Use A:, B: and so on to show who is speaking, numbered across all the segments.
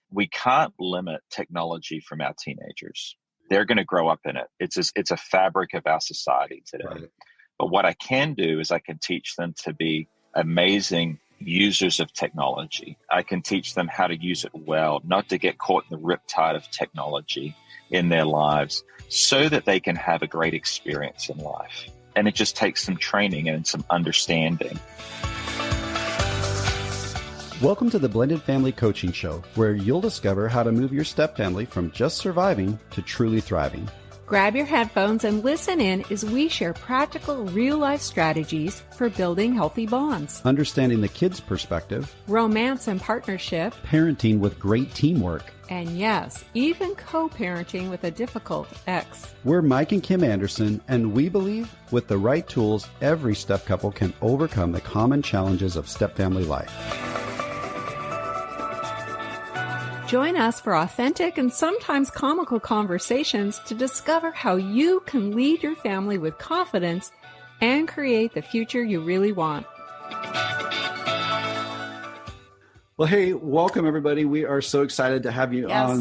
A: we can't limit technology from our teenagers. They're going to grow up in it. It's a fabric of our society today. Right. But what I can do is I can teach them to be amazing users of technology. I can teach them how to use it well, not to get caught in the riptide of technology in their lives, so that they can have a great experience in life. And it just takes some training and some understanding.
B: Welcome to the Blended Family Coaching Show, where you'll discover how to move your stepfamily from just surviving to truly thriving.
C: Grab your headphones and listen in as we share practical, real-life strategies for building healthy bonds,
B: understanding the kids' perspective,
C: romance and partnership,
B: parenting with great teamwork,
C: and yes, even co-parenting with a difficult ex.
B: We're Mike and Kim Anderson, and we believe with the right tools, every step couple can overcome the common challenges of stepfamily life.
C: Join us for authentic and sometimes comical conversations to discover how you can lead your family with confidence and create the future you really want.
B: Well, hey, welcome everybody. We are so excited to have you on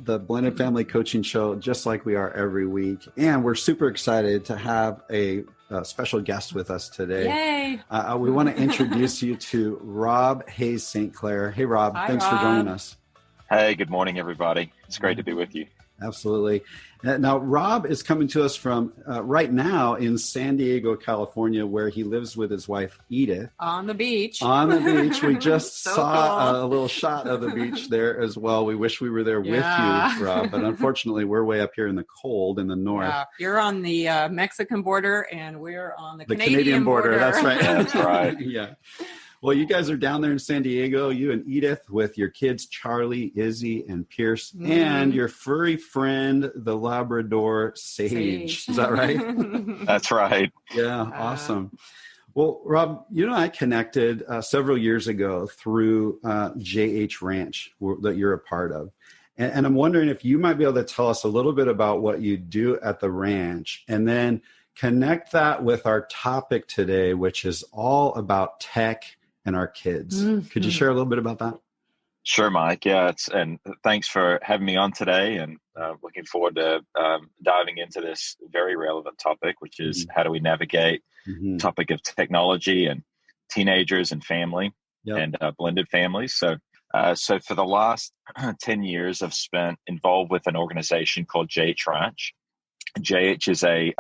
B: the Blended Family Coaching Show, just like we are every week. And we're super excited to have a special guest with us today.
C: Yay!
B: We want to introduce you to Rob Hayes St. Clair. Hey, Rob.
C: Hi,
B: thanks
C: Rob.
B: for joining us.
A: Hey, good morning, everybody. It's great to be with you.
B: Absolutely. Now, Rob is coming to us from right now in San Diego, California, where he lives with his wife, Edith.
C: On the beach.
B: We just
C: So
B: saw
C: cool.
B: a little shot of the beach there as well. We wish we were there with you, Rob, but unfortunately, we're way up here in the cold in the north.
D: Yeah, you're on the Mexican border, and we're on the
B: Canadian border. That's right.
A: That's right.
B: Yeah. Well, you guys are down there in San Diego, you and Edith, with your kids, Charlie, Izzy, and Pierce, and your furry friend, the Labrador Sage. Is that right?
A: That's right.
B: Yeah, awesome. Well, Rob, you and I connected several years ago through JH Ranch that you're a part of. And I'm wondering if you might be able to tell us a little bit about what you do at the ranch, and then connect that with our topic today, which is all about tech and our kids. Mm-hmm. Could you share a little bit about that?
A: Sure, Mike. Yeah, and thanks for having me on today, and looking forward to diving into this very relevant topic, which is how do we navigate the topic of technology and teenagers and family and blended families. So for the last 10 years, I've spent involved with an organization called JH Ranch. JH is a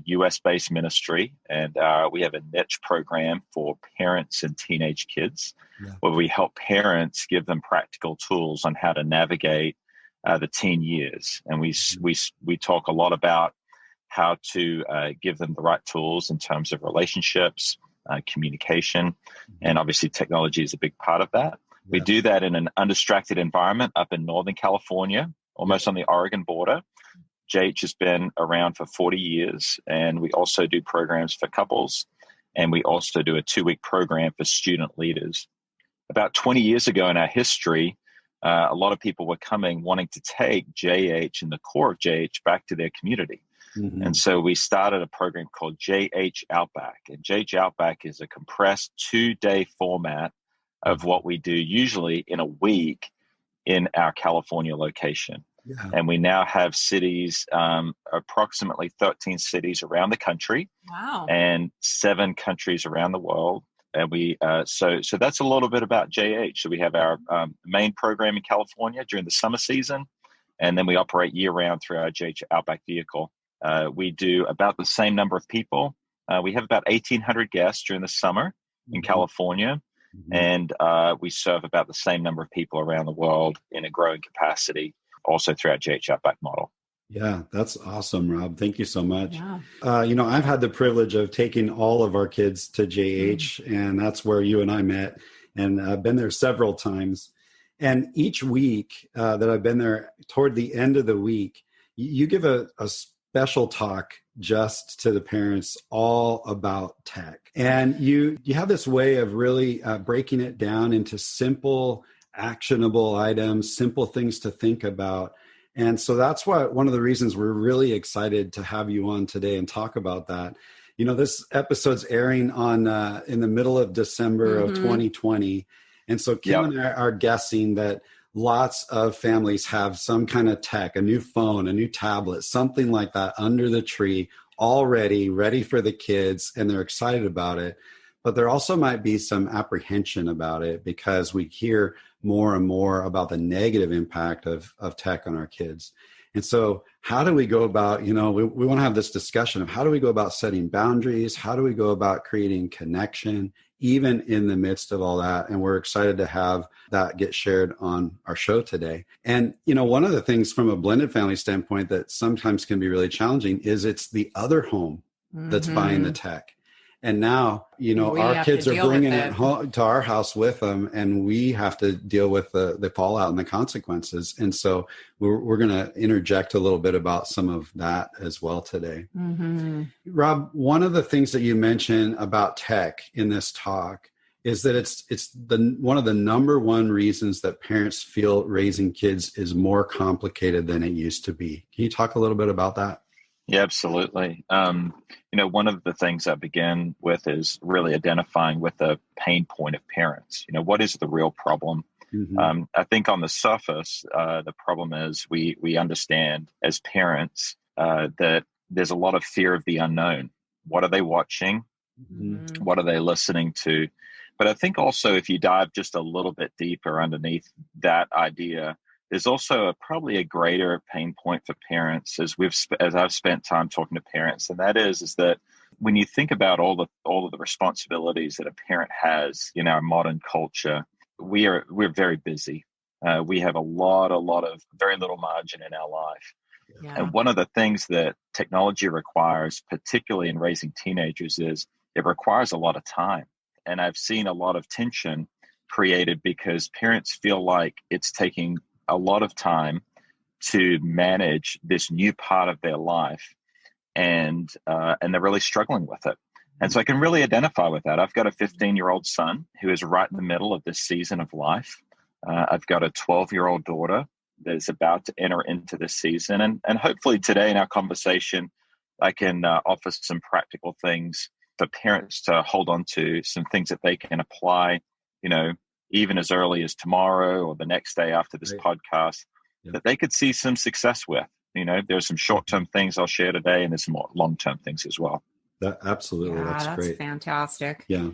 A: U.S.-based ministry, and we have a niche program for parents and teenage kids, where we help parents give them practical tools on how to navigate the teen years. And we talk a lot about how to give them the right tools in terms of relationships, communication, and obviously technology is a big part of that. Yeah. We do that in an undistracted environment up in Northern California, almost on the Oregon border. JH has been around for 40 years, and we also do programs for couples, and we also do a 2-week program for student leaders. About 20 years ago in our history, a lot of people were coming wanting to take JH and the core of JH back to their community. Mm-hmm. And so we started a program called JH Outback. And JH Outback is a compressed 2-day format of what we do usually in a week in our California location. Yeah. And we now have cities, approximately 13 cities around the country.
D: Wow.
A: And 7 countries around the world. And we so that's a little bit about JH. So we have our main program in California during the summer season, and then we operate year-round through our JH Outback vehicle. We do about the same number of people. We have about 1,800 guests during the summer in California, and we serve about the same number of people around the world in a growing capacity, also through our JH Outback model.
B: Yeah, that's awesome, Rob. Thank you so much. Yeah. I've had the privilege of taking all of our kids to JH, and that's where you and I met, and I've been there several times. And each week that I've been there, toward the end of the week, you give a special talk just to the parents all about tech. And you have this way of really breaking it down into simple, actionable items, simple things to think about. And so that's one of the reasons we're really excited to have you on today and talk about that. This episode's airing on in the middle of December of 2020. And so Kim and I are guessing that lots of families have some kind of tech, a new phone, a new tablet, something like that under the tree, already ready for the kids, and they're excited about it. But there also might be some apprehension about it because we hear more and more about the negative impact of tech on our kids. And so how do we go about, we want to have this discussion of how do we go about setting boundaries? How do we go about creating connection, even in the midst of all that? And we're excited to have that get shared on our show today. And, one of the things from a blended family standpoint that sometimes can be really challenging is it's the other home that's buying the tech. And now, our kids are bringing it home to our house with them, and we have to deal with the fallout and the consequences. And so we're going to interject a little bit about some of that as well today. Mm-hmm. Rob, one of the things that you mentioned about tech in this talk is that it's one of the number one reasons that parents feel raising kids is more complicated than it used to be. Can you talk a little bit about that?
A: Yeah, absolutely. One of the things I begin with is really identifying with the pain point of parents. What is the real problem? Mm-hmm. I think on the surface, the problem is we understand as parents that there's a lot of fear of the unknown. What are they watching? Mm-hmm. What are they listening to? But I think also if you dive just a little bit deeper underneath that idea, there's also probably a greater pain point for parents as I've spent time talking to parents, and that is that when you think about all of the responsibilities that a parent has in our modern culture, we're very busy. We have a lot of very little margin in our life. Yeah. And one of the things that technology requires, particularly in raising teenagers, is it requires a lot of time. And I've seen a lot of tension created because parents feel like it's taking a lot of time to manage this new part of their life, and they're really struggling with it. And so I can really identify with that. I've got a 15-year-old son who is right in the middle of this season of life. I've got a 12-year-old daughter that is about to enter into this season. And hopefully today in our conversation, I can offer some practical things for parents to hold on to, some things that they can apply, even as early as tomorrow or the next day after this podcast, that they could see some success with. There's some short-term things I'll share today, and there's some more long-term things as well.
B: Absolutely.
D: Yeah,
B: that's great.
D: Fantastic.
B: Yeah.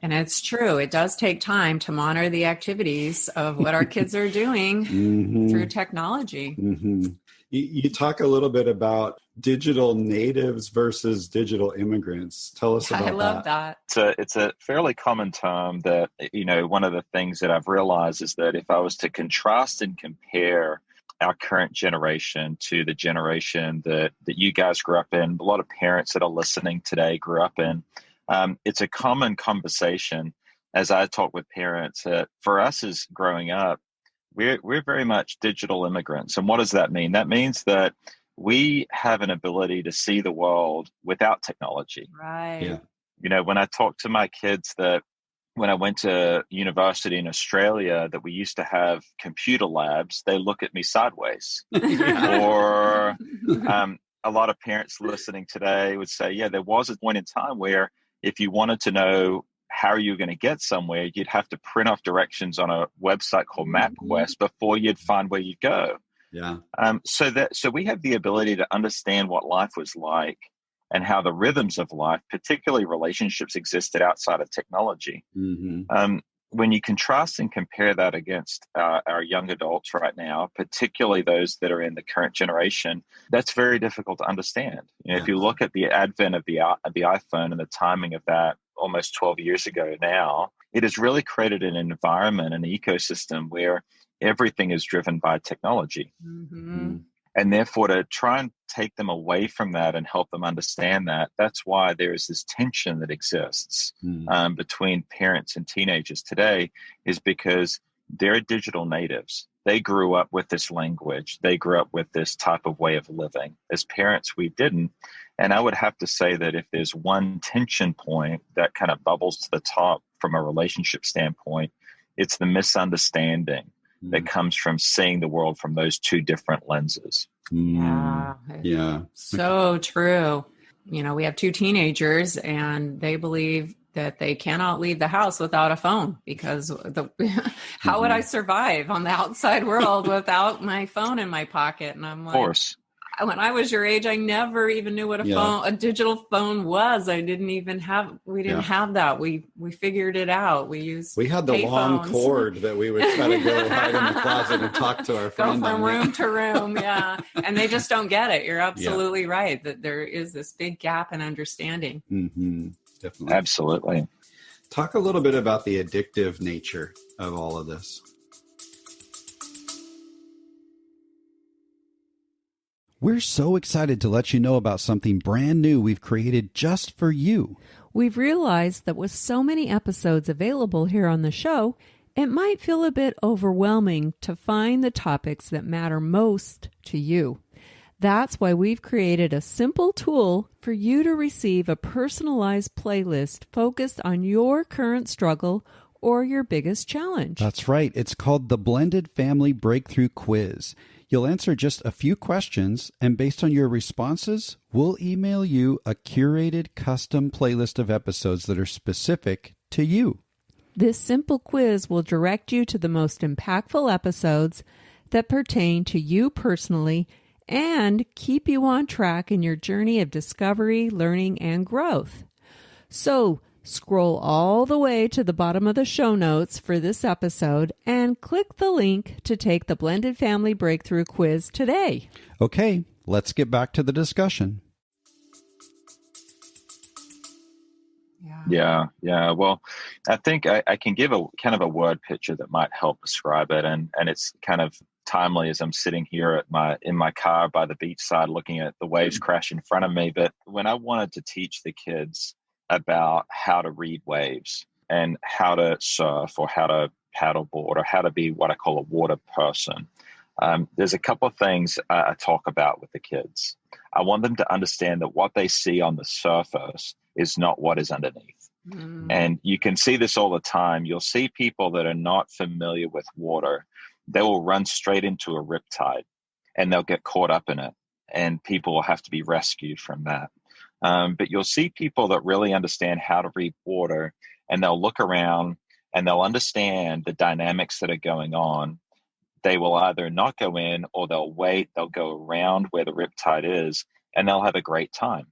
D: And it's true. It does take time to monitor the activities of what our kids are doing through technology.
B: Mm-hmm. You talk a little bit about digital natives versus digital immigrants. Tell us about that.
D: I love that.
A: It's a fairly common term that, one of the things that I've realized is that if I was to contrast and compare our current generation to the generation that you guys grew up in, a lot of parents that are listening today grew up in, it's a common conversation as I talk with parents that for us as growing up, we're very much digital immigrants. And what does that mean? That means that we have an ability to see the world without technology.
D: Right.
B: Yeah.
A: When I talk to my kids that when I went to university in Australia, that we used to have computer labs, they look at me sideways. Or a lot of parents listening today would say, yeah, there was a point in time where if you wanted to know how are you going to get somewhere, you'd have to print off directions on a website called MapQuest before you'd find where you go.
B: Yeah.
A: So we have the ability to understand what life was like and how the rhythms of life, particularly relationships, existed outside of technology. Mm-hmm. When you contrast and compare that against our young adults right now, particularly those that are in the current generation, that's very difficult to understand. If you look at the advent of the iPhone and the timing of that almost 12 years ago now, it has really created an environment, an ecosystem where everything is driven by technology. Mm-hmm. And therefore, to try and take them away from that and help them understand that, that's why there is this tension that exists between parents and teenagers today, is because they're digital natives. They grew up with this language. They grew up with this type of way of living. As parents, we didn't. And I would have to say that if there's one tension point that kind of bubbles to the top from a relationship standpoint, it's the misunderstanding that comes from seeing the world from those two different lenses.
B: Yeah.
D: So true. We have two teenagers and they believe that they cannot leave the house without a phone, because how would I survive on the outside world without my phone in my pocket? And I'm like, of course. When I was your age, I never even knew what a digital phone was. We didn't have that. We figured it out. We had the long
B: cord that we would try to go hide in the closet and talk to our friend.
D: Go from room to room. Yeah. And they just don't get it. You're absolutely right that there is this big gap in understanding.
B: Mm-hmm. Definitely.
A: Absolutely.
B: Talk a little bit about the addictive nature of all of this.
E: We're so excited to let you know about something brand new we've created just for you.
C: We've realized that with so many episodes available here on the show, it might feel a bit overwhelming to find the topics that matter most to you. That's why we've created a simple tool for you to receive a personalized playlist focused on your current struggle or your biggest challenge.
E: That's right. It's called the Blended Family Breakthrough Quiz. You'll answer just a few questions, and based on your responses, we'll email you a curated custom playlist of episodes that are specific to you.
C: This simple quiz will direct you to the most impactful episodes that pertain to you personally and keep you on track in your journey of discovery, learning, and growth. So, scroll all the way to the bottom of the show notes for this episode and click the link to take the Blended Family Breakthrough Quiz today.
E: Okay, let's get back to the discussion.
A: Yeah. Well, I think I can give a kind of a word picture that might help describe it. And it's kind of timely as I'm sitting here in my car by the beachside looking at the waves crash in front of me. But when I wanted to teach the kids about how to read waves and how to surf or how to paddleboard or how to be what I call a water person, there's a couple of things I talk about with the kids. I want them to understand that what they see on the surface is not what is underneath. And you can see this all the time. You'll see people that are not familiar with water. They will run straight into a riptide and they'll get caught up in it. And people will have to be rescued from that. But you'll see people that really understand how to read water, and they'll look around and they'll understand the dynamics that are going on. They will either not go in or they'll wait, they'll go around where the riptide is, and they'll have a great time.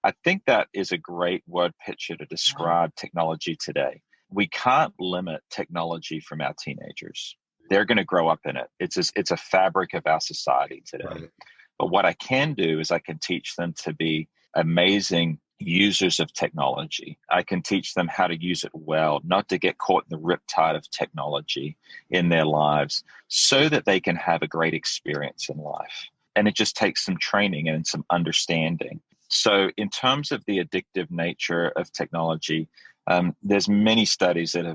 A: I think that is a great word picture to describe technology today. We can't limit technology from our teenagers. They're going to grow up in it. It's a fabric of our society today. Right. But what I can do is I can teach them to be amazing users of technology. I can teach them how to use it well, not to get caught in the riptide of technology in their lives, so that they can have a great experience in life. And it just takes some training and some understanding. So in terms of the addictive nature of technology, there's many studies that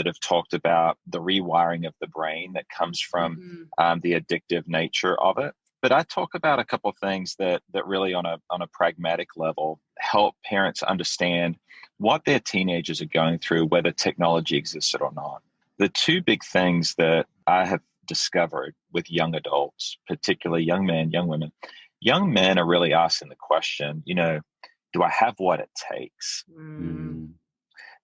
A: have talked about the rewiring of the brain that comes from the addictive nature of it. But I talk about a couple of things that really on a pragmatic level help parents understand what their teenagers are going through, whether technology existed or not. The two big things that I have discovered with young adults, particularly young men, young women, young men are really asking the question, do I have what it takes?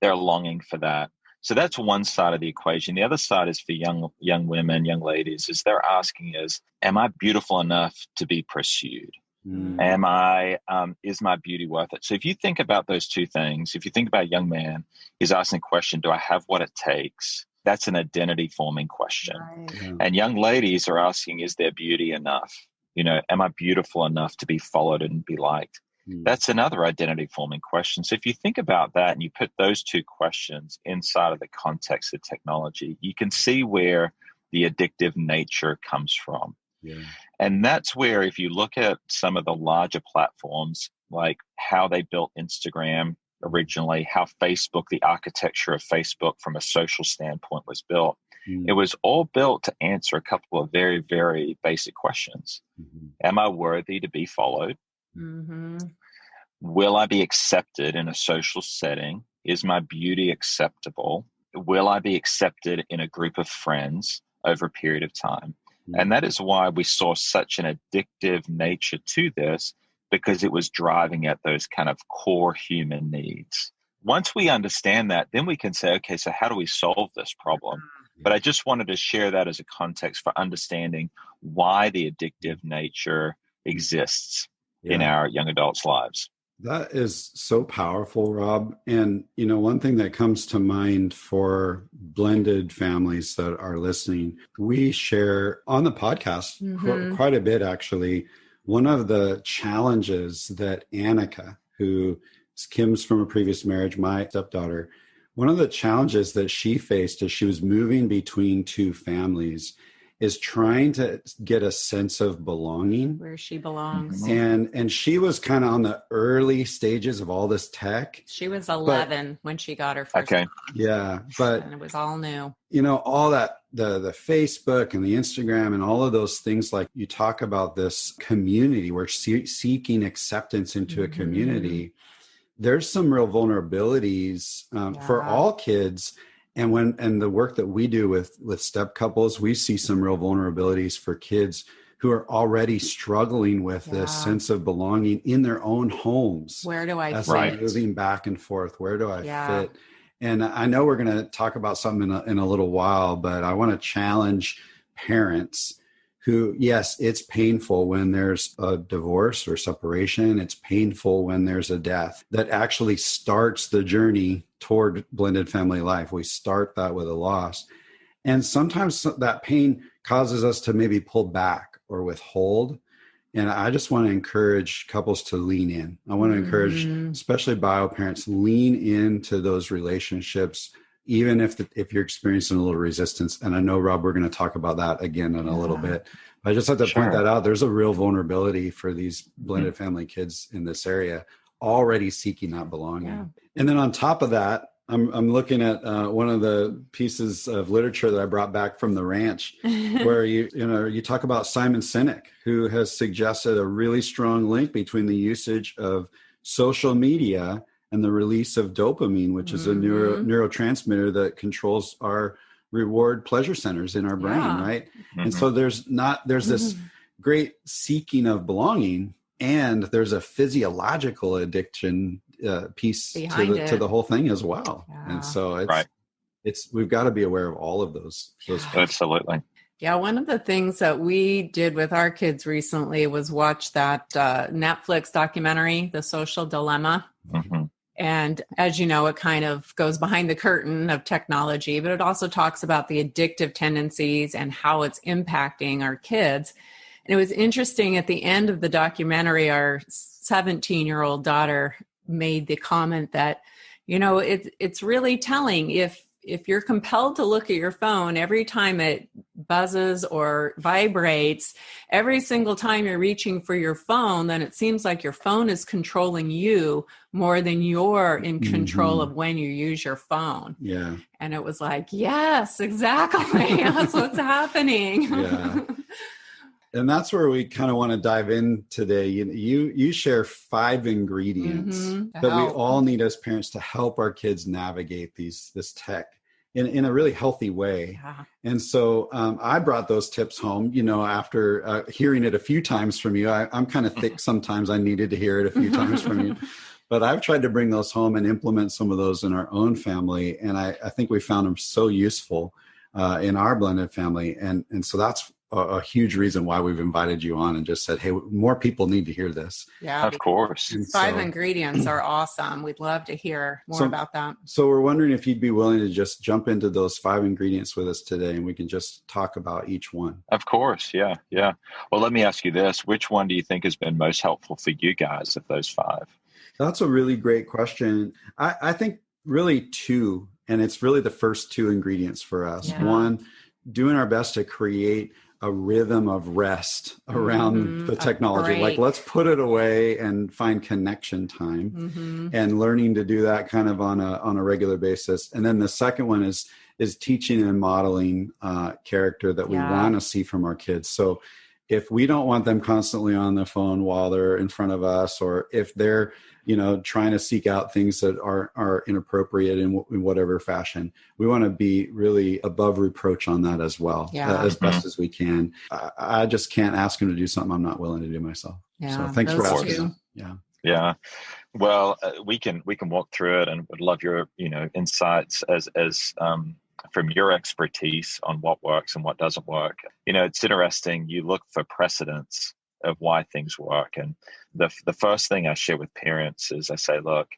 A: They're longing for that. So that's one side of the equation. The other side is for young women, young ladies, is they're asking am I beautiful enough to be pursued? Is my beauty worth it? So if you think about those two things, if you think about a young man, he's asking the question, do I have what it takes? That's an identity forming question. Right. Yeah. And young ladies are asking, is there beauty enough? Am I beautiful enough to be followed and be liked? That's another identity forming question. So if you think about that and you put those two questions inside of the context of technology, you can see where the addictive nature comes from. Yeah. And that's where, if you look at some of the larger platforms, like how they built Instagram originally, how Facebook, the architecture of Facebook from a social standpoint was built, it was all built to answer a couple of very, very basic questions. Am I worthy to be followed? Will I be accepted in a social setting? Is my beauty acceptable? Will I be accepted in a group of friends over a period of time? And that is why we saw such an addictive nature to this, because it was driving at those kind of core human needs once we understand that, then we can say, okay, so how do we solve this problem? But I just wanted to share that as a context for understanding why the addictive nature exists in our young adults' lives.
B: That is so powerful, Rob. And, one thing that comes to mind for blended families that are listening, we share on the podcast quite a bit, actually. One of the challenges that Annika, who is Kim's from a previous marriage, my stepdaughter, one of the challenges that she faced as she was moving between two families is trying to get a sense of belonging.
D: Where she belongs.
B: And she was kind of on the early stages of all this tech.
D: She was 11 when she got her first phone.
B: Yeah, but
D: and it was all new.
B: All that, the Facebook and the Instagram and all of those things, like you talk about this community, we're seeking acceptance into a community. There's some real vulnerabilities for all kids. And the work that we do with step couples, we see some real vulnerabilities for kids who are already struggling with this sense of belonging in their own homes.
D: Where do I fit?
B: They're moving back and forth. Where do I fit? And I know we're going to talk about something in a little while, but I want to challenge parents who, yes, it's painful when there's a divorce or separation. It's painful when there's a death that actually starts the journey toward blended family life. We start that with a loss. And sometimes that pain causes us to maybe pull back or withhold. And I just want to encourage couples to lean in. I want to encourage, especially bio parents, lean into those relationships, even if you're experiencing a little resistance. And I know, Rob, we're going to talk about that again in a little bit. But I just have to point that out. There's a real vulnerability for these blended family kids in this area already seeking that belonging. Yeah. And then on top of that, I'm looking at one of the pieces of literature that I brought back from the ranch, where you talk about Simon Sinek, who has suggested a really strong link between the usage of social media and the release of dopamine, which is a neurotransmitter that controls our reward pleasure centers in our brain, right? And so there's this great seeking of belonging, and there's a physiological addiction piece to the whole thing as well. And so we've got to be aware of all of those.
A: Absolutely.
D: Yeah, one of the things that we did with our kids recently was watch that Netflix documentary, The Social Dilemma. And as you know, it kind of goes behind the curtain of technology, but it also talks about the addictive tendencies and how it's impacting our kids. And it was interesting, at the end of the documentary, our 17-year-old daughter made the comment that, it's really telling if you're compelled to look at your phone every time it buzzes or vibrates, every single time you're reaching for your phone, then it seems like your phone is controlling you more than you're in control of when you use your phone.
B: Yeah.
D: And it was like, yes, exactly. That's what's happening.
B: Yeah. And that's where we kind of want to dive in today. You share 5 ingredients that we all need as parents to help our kids navigate this tech in a really healthy way. Yeah. And so I brought those tips home, after hearing it a few times from you. I'm kind of thick sometimes. I needed to hear it a few times from you. But I've tried to bring those home and implement some of those in our own family. And I think we found them so useful in our blended family. And so that's a huge reason why we've invited you on and just said, hey, more people need to hear this.
D: Yeah,
A: of course.
D: 5 ingredients are awesome. We'd love to hear more about that.
B: So we're wondering if you'd be willing to just jump into those 5 ingredients with us today, and we can just talk about each one.
A: Of course. Yeah. Well, let me ask you this. Which one do you think has been most helpful for you guys of those 5?
B: That's a really great question. I think really 2, and it's really the first 2 ingredients for us. Yeah. 1, doing our best to create a rhythm of rest around the technology. Like, let's put it away and find connection time, and learning to do that kind of on a regular basis. And then the second one is teaching and modeling character that we want to see from our kids. So if we don't want them constantly on the phone while they're in front of us, or if they're trying to seek out things that are inappropriate in whatever fashion, we want to be really above reproach on that as well, as best as we can. I just can't ask them to do something I'm not willing to do myself. Yeah, so thanks for asking.
A: Yeah. Well, we can walk through it, and would love your insights as from your expertise on what works and what doesn't work. It's interesting. You look for precedents of why things work, and the first thing I share with parents is I say, look,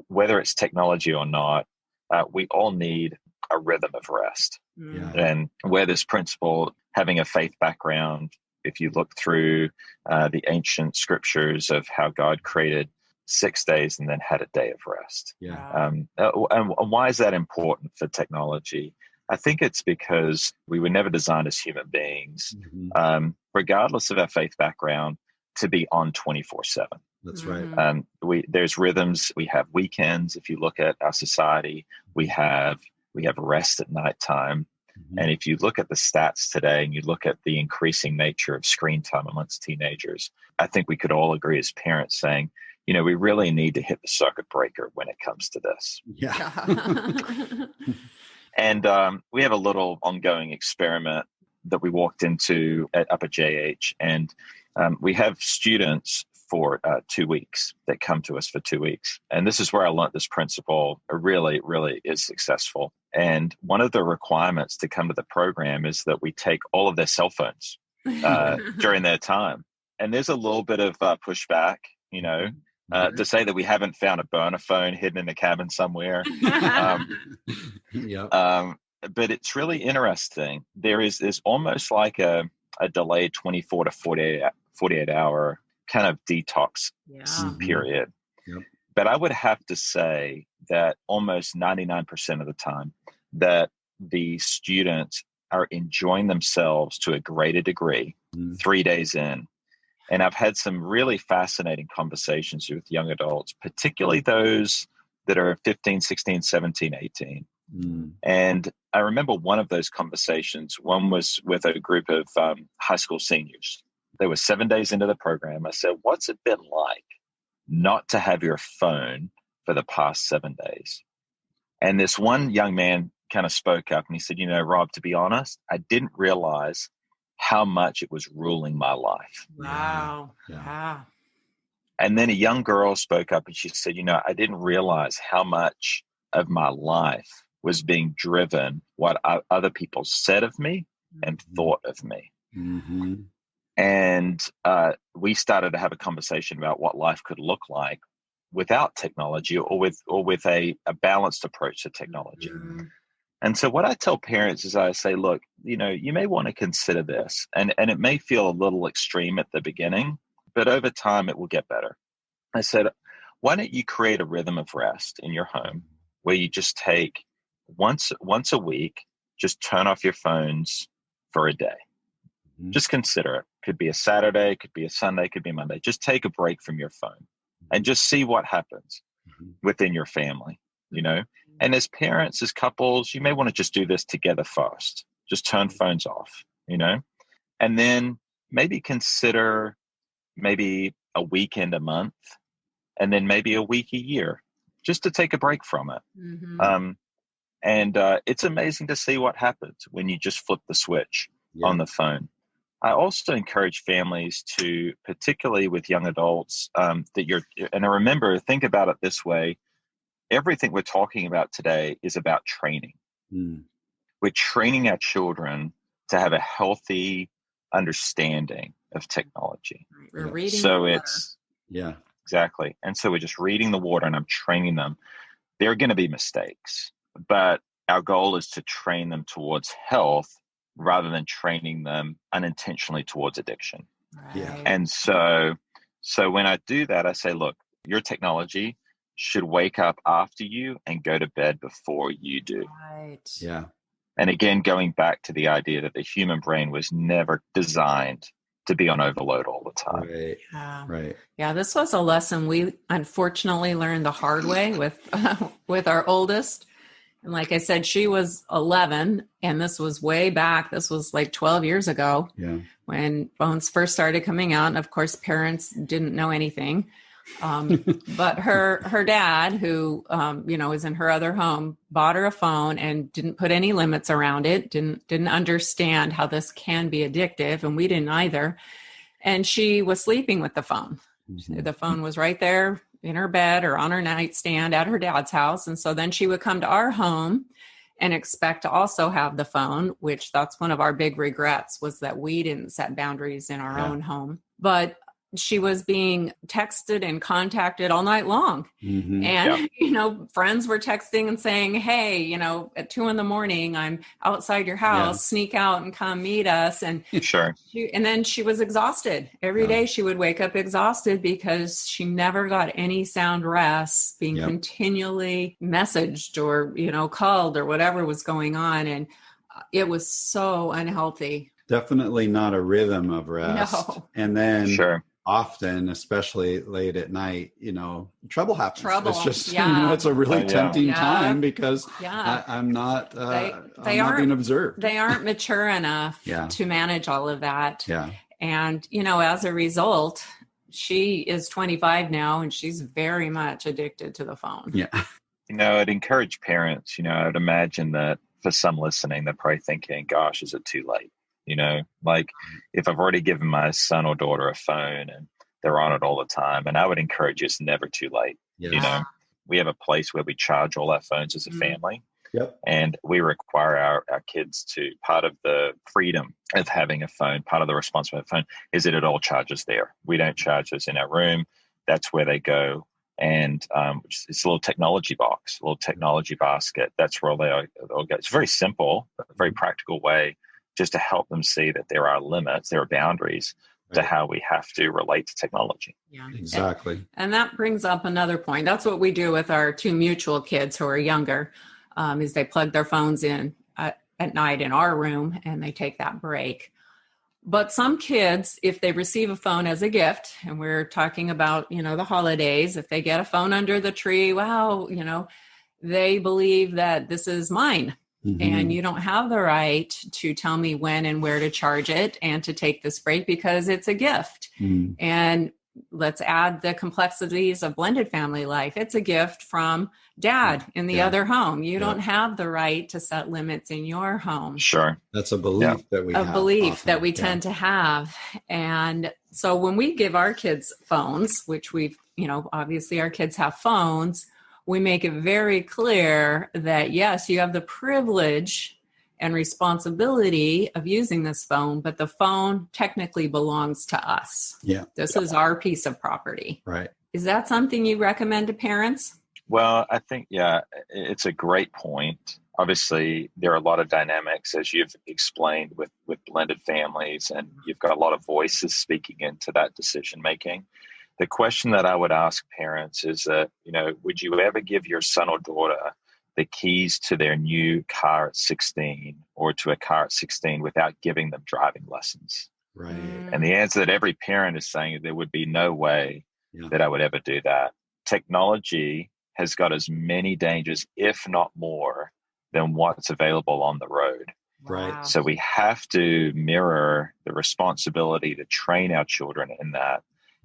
A: whether it's technology or not, we all need a rhythm of rest.
B: Yeah.
A: And where this principle, having a faith background, if you look through the ancient scriptures of how God created 6 days and then had a day of rest.
B: Yeah.
A: And why is that important for technology? I think it's because we were never designed as human beings, regardless of our faith background, to be on 24/7.
B: That's right.
A: There's rhythms. We have weekends. If you look at our society, we have rest at nighttime. And if you look at the stats today and you look at the increasing nature of screen time amongst teenagers, I think we could all agree as parents saying, we really need to hit the circuit breaker when it comes to this.
B: Yeah.
A: And we have a little ongoing experiment that we walked into up at JH. And we have students for 2 weeks that come to us for 2 weeks. And this is where I learned this principle really, really is successful. And one of the requirements to come to the program is that we take all of their cell phones during their time. And there's a little bit of pushback, to say that we haven't found a burner phone hidden in a cabin somewhere. But it's really interesting. There's almost like a delayed 24 to 48 hour kind of detox period.
B: Yep.
A: But I would have to say that almost 99% of the time that the students are enjoying themselves to a greater degree 3 days in. And I've had some really fascinating conversations with young adults, particularly those that are 15, 16, 17, 18. And I remember one of those conversations, one was with a group of high school seniors. They were 7 days into the program. I said, what's it been like not to have your phone for the past 7 days? And this one young man kind of spoke up and he said, Rob, to be honest, I didn't realize how much it was ruling my life.
D: Wow. Yeah.
A: And then a young girl spoke up and she said, I didn't realize how much of my life was being driven what other people said of me and thought of me.
B: Mm-hmm.
A: And we started to have a conversation about what life could look like without technology or with a balanced approach to technology.
B: Mm-hmm.
A: And so what I tell parents is I say, look, you may want to consider this, and it may feel a little extreme at the beginning, but over time it will get better. I said, why don't you create a rhythm of rest in your home where you just take once a week, just turn off your phones for a day. Just consider it. Could be a Saturday, could be a Sunday, could be a Monday. Just take a break from your phone and just see what happens within your family, And as parents, as couples, you may want to just do this together first. Just turn phones off, and then maybe consider maybe a weekend a month and then maybe a week a year just to take a break from it. And it's amazing to see what happens when you just flip the switch on the phone. I also encourage families to, particularly with young adults, and I remember, think about it this way. Everything we're talking about today is about training. We're training our children to have a healthy understanding of technology.
D: We're reading
A: so
D: the
A: it's
B: yeah,
A: exactly. And so we're just reading the water and I'm training them. There are going to be mistakes, but our goal is to train them towards health rather than training them unintentionally towards addiction.
D: Right.
B: Yeah.
A: And so when I do that, I say, look, your technology should wake up after you and go to bed before you do.
D: Right.
B: Yeah.
A: And again, going back to the idea that the human brain was never designed to be on overload all the time.
B: Right.
D: Yeah.
B: Right.
D: Yeah, this was a lesson we unfortunately learned the hard way with our oldest. And like I said, she was 11, and this was way back. This was like 12 years ago when phones first started coming out. And of course, parents didn't know anything. But her dad, who, was in her other home, bought her a phone and didn't put any limits around it, didn't understand how this can be addictive. And we didn't either. And she was sleeping with the phone. The phone was right there in her bed or on her nightstand at her dad's house. And so then she would come to our home and expect to also have the phone, which that's one of our big regrets, was that we didn't set boundaries in our own home. But she was being texted and contacted all night long. Mm-hmm. And, friends were texting and saying, hey, at 2 a.m, I'm outside your house, sneak out and come meet us. And
A: sure.
D: And then she was exhausted. Every day she would wake up exhausted because she never got any sound rest, being continually messaged or, called or whatever was going on. And it was so unhealthy.
B: Definitely not a rhythm of rest.
D: No.
B: And then
A: sure.
B: Often, especially late at night, trouble happens. It's just, it's a really tempting time because I'm not, I'm not being observed.
D: They aren't mature enough to manage all of that.
B: Yeah.
D: And, as a result, she is 25 now and she's very much addicted to the phone.
B: Yeah.
A: I'd encourage parents, I would imagine that for some listening, they're probably thinking, gosh, is it too late? If I've already given my son or daughter a phone and they're on it all the time, and I would encourage it's never too late.
B: Yes.
A: We have a place where we charge all our phones as a family.
B: Yep.
A: And we require our kids to, part of the freedom of having a phone, part of the responsibility of a phone is that it all charges there. We don't charge this in our room. That's where they go. And it's a little technology box, a little technology basket. That's where they'll go. It's very simple, a very practical way just to help them see that there are limits, there are boundaries to how we have to relate to technology.
D: Yeah,
B: exactly.
D: And that brings up another point. That's what we do with our 2 mutual kids who are younger, is they plug their phones in at night in our room and they take that break. But some kids, if they receive a phone as a gift, and we're talking about, the holidays, if they get a phone under the tree, wow, they believe that this is mine. Mm-hmm. And you don't have the right to tell me when and where to charge it and to take this break because it's a gift. Mm-hmm. And let's add the complexities of blended family life. It's a gift from dad in the other home. You don't have the right to set limits in your home.
A: Sure.
B: That's a belief that we have.
D: A belief that we tend to have. And so when we give our kids phones, which we've, obviously our kids have phones, we make it very clear that, yes, you have the privilege and responsibility of using this phone, but the phone technically belongs to us.
B: Yeah.
D: This is our piece of property.
B: Right.
D: Is that something you recommend to parents?
A: Well, I think, it's a great point. Obviously, there are a lot of dynamics, as you've explained, with blended families, and you've got a lot of voices speaking into that decision-making. The question that I would ask parents is that, would you ever give your son or daughter the keys to their new car at 16 or to a car at 16 without giving them driving lessons?
B: Right.
A: And the answer that every parent is saying is there would be no way that I would ever do that. Technology has got as many dangers, if not more, than what's available on the road.
B: Right.
A: So we have to mirror the responsibility to train our children in that.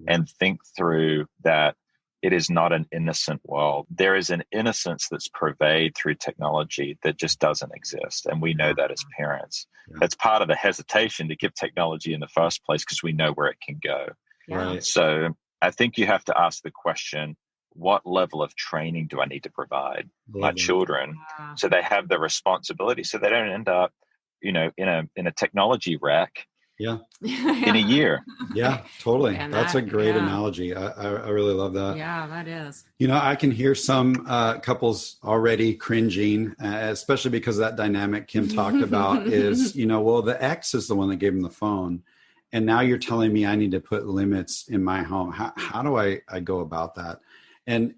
A: And think through that it is not an innocent world. There is an innocence that's pervaded through technology that just doesn't exist. And we know that as parents. Yeah. That's part of the hesitation to give technology in the first place because we know where it can go.
B: Right.
A: So I think you have to ask the question, what level of training do I need to provide my children so they have the responsibility so they don't end up, in a technology wreck in a year.
B: Yeah, totally. And that's a great analogy. I really love that.
D: Yeah, that is.
B: I can hear some couples already cringing, especially because that dynamic Kim talked about is, the ex is the one that gave him the phone. And now you're telling me I need to put limits in my home. How do I go about that? And,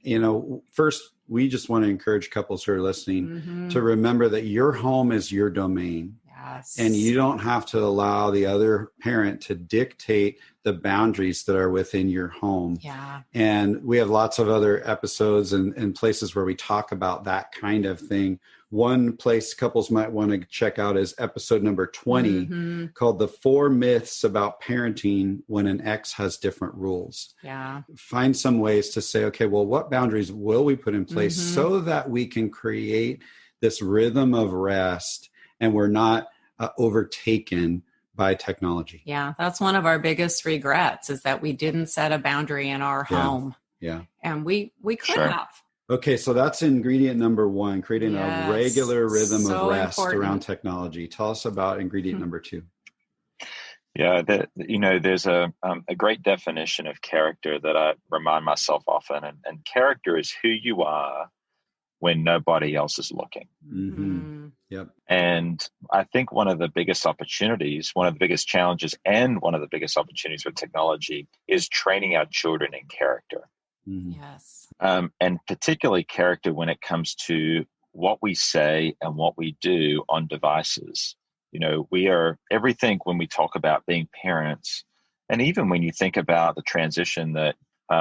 B: first, we just want to encourage couples who are listening to remember that your home is your domain.
D: Yes.
B: And you don't have to allow the other parent to dictate the boundaries that are within your home.
D: Yeah.
B: And we have lots of other episodes and places where we talk about that kind of thing. One place couples might want to check out is episode number 20 called The 4 Myths About Parenting When an Ex Has Different Rules.
D: Yeah.
B: Find some ways to say, okay, well, what boundaries will we put in place so that we can create this rhythm of rest and we're not overtaken by technology.
D: Yeah, that's one of our biggest regrets is that we didn't set a boundary in our home.
B: Yeah.
D: And we could have.
B: Okay, so that's ingredient number one, creating a regular rhythm of rest around technology. Tell us about ingredient number two.
A: Yeah, there's a great definition of character that I remind myself often, and character is who you are when nobody else is looking.
B: Mm-hmm. Yep.
A: And I think one of the biggest opportunities, one of the biggest challenges, and one of the biggest opportunities with technology is training our children in character.
D: Mm-hmm. Yes.
A: And particularly character when it comes to what we say and what we do on devices. We are everything when we talk about being parents, and even when you think about the transition that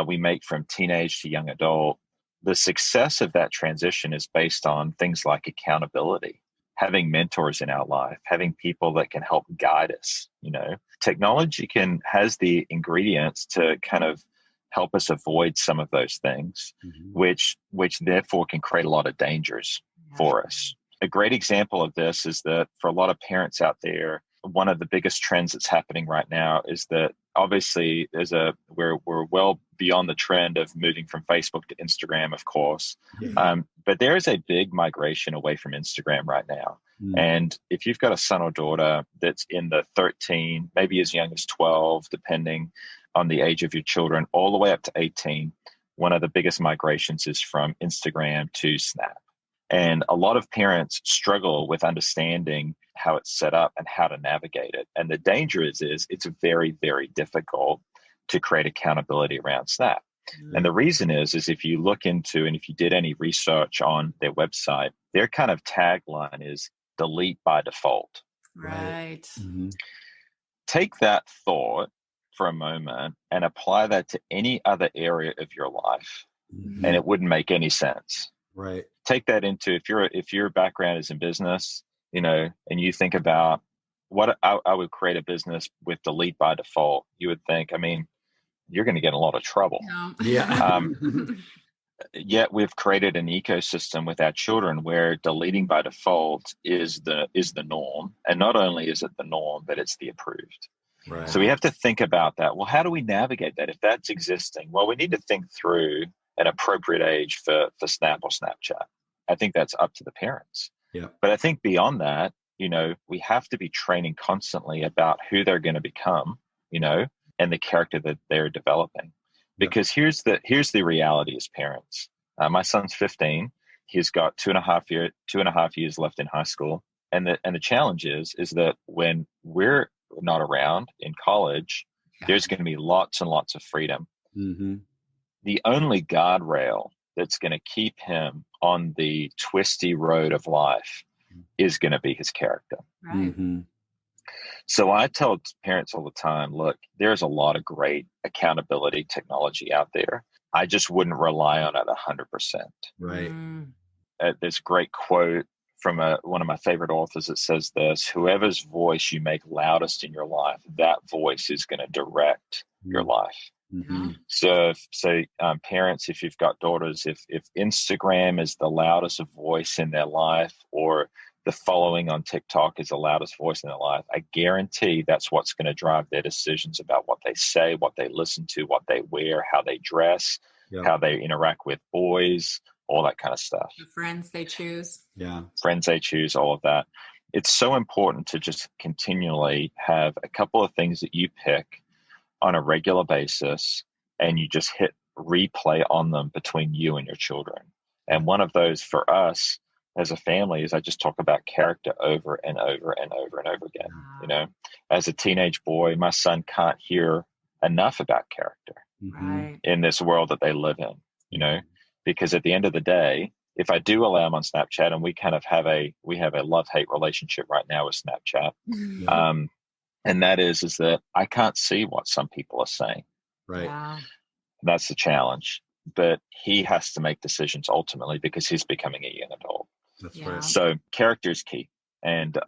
A: we make from teenage to young adult, the success of that transition is based on things like accountability, having mentors in our life, having people that can help guide us. Technology has the ingredients to kind of help us avoid some of those things, which therefore can create a lot of dangers for us. A great example of this is that for a lot of parents out there, one of the biggest trends that's happening right now is that obviously we're well beyond the trend of moving from Facebook to Instagram, of course. But there is a big migration away from Instagram right now. And if you've got a son or daughter that's in the 13, maybe as young as 12, depending on the age of your children, all the way up to 18, one of the biggest migrations is from Instagram to Snap. And a lot of parents struggle with understanding how it's set up and how to navigate it. And the danger is it's very, very difficult to create accountability around Snap. And the reason is if you look into, and if you did any research on their website, their kind of tagline is delete by default.
D: Right.
B: Mm-hmm.
A: Take that thought for a moment and apply that to any other area of your life, and it wouldn't make any sense.
B: Right.
A: Take that into if your background is in business, and you think about what I would create a business with delete by default. You would think, you're going to get in a lot of trouble.
B: Yeah.
A: Yet we've created an ecosystem with our children where deleting by default is the norm, and not only is it the norm, but it's the approved.
B: Right.
A: So we have to think about that. Well, how do we navigate that if that's existing? Well, we need to think through an appropriate age for Snap or Snapchat. I think that's up to the parents.
B: Yeah.
A: But I think beyond that, we have to be training constantly about who they're going to become, and the character that they're developing. Because here's the reality as parents. My son's 15. He's got 2.5 years left in high school. And the challenge is that when we're not around in college, there's going to be lots and lots of freedom.
B: Mm-hmm.
A: The only guardrail that's going to keep him on the twisty road of life is going to be his character.
D: Right.
B: Mm-hmm.
A: So I tell parents all the time, look, there's a lot of great accountability technology out there. I just wouldn't rely on it 100%.
B: Right.
A: This great quote from one of my favorite authors that says this: whoever's voice you make loudest in your life, that voice is going to direct your life.
B: Mm-hmm.
A: So parents, if you've got daughters, if Instagram is the loudest voice in their life, or the following on TikTok is the loudest voice in their life, I guarantee that's what's going to drive their decisions about what they say, what they listen to, what they wear, how they dress, how they interact with boys, all that kind of stuff.
D: The friends they choose.
B: Yeah.
A: Friends they choose, all of that. It's so important to just continually have a couple of things that you pick on a regular basis, and you just hit replay on them between you and your children. And one of those for us as a family is I just talk about character over and over and over and over again. As a teenage boy, my son can't hear enough about character in this world that they live in, because at the end of the day, if I do allow him on Snapchat, and we have a love-hate relationship right now with Snapchat, and that is that I can't see what some people are saying.
B: Right.
D: Yeah.
A: That's the challenge. But he has to make decisions ultimately because he's becoming a young adult.
B: That's right.
A: So character is key. And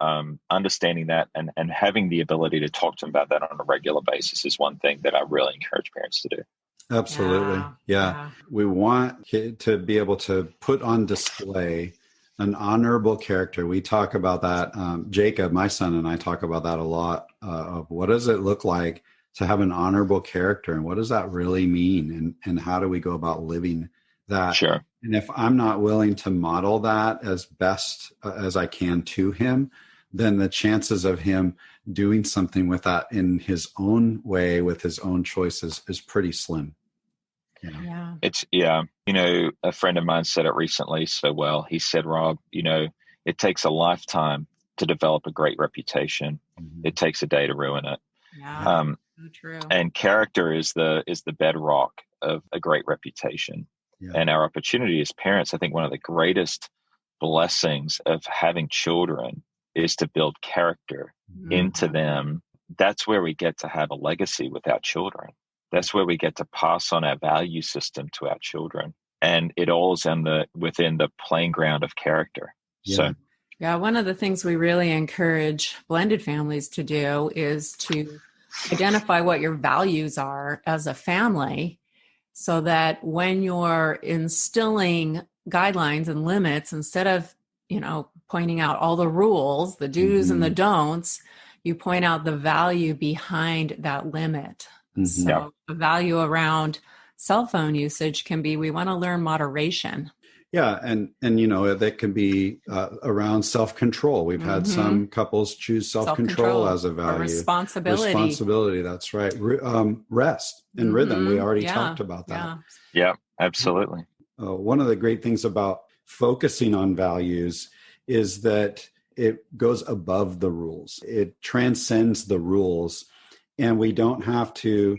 A: understanding that and having the ability to talk to him about that on a regular basis is one thing that I really encourage parents to do.
B: Absolutely. Yeah. We want to be able to put on display an honorable character. We talk about that. Jacob, my son, and I talk about that a lot. Of what does it look like to have an honorable character. And what does that really mean? And how do we go about living that?
A: Sure.
B: And if I'm not willing to model that as best as I can to him, then the chances of him doing something with that in his own way, with his own choices, is pretty slim.
D: Yeah.
A: A friend of mine said it recently so well. He said, Rob, it takes a lifetime to develop a great reputation. Mm-hmm. It takes a day to ruin it.
D: Yeah. So true.
A: And character is the bedrock of a great reputation. Yeah. And our opportunity as parents, I think one of the greatest blessings of having children is to build character into them. That's where we get to have a legacy with our children. That's where we get to pass on our value system to our children. And it all is within the playing ground of character.
B: Yeah.
A: So,
D: yeah, one of the things we really encourage blended families to do is to identify what your values are as a family, so that when you're instilling guidelines and limits, instead of, pointing out all the rules, the do's and the don'ts, you point out the value behind that limit.
B: Mm-hmm.
D: So the value around cell phone usage can be, we want to learn moderation.
B: Yeah. And that can be around self-control. We've had some couples choose self-control as a value.
D: Responsibility.
B: That's right. Rest and rhythm. We already talked about that.
A: Yeah, absolutely.
B: One of the great things about focusing on values is that it goes above the rules. It transcends the rules. And we don't have to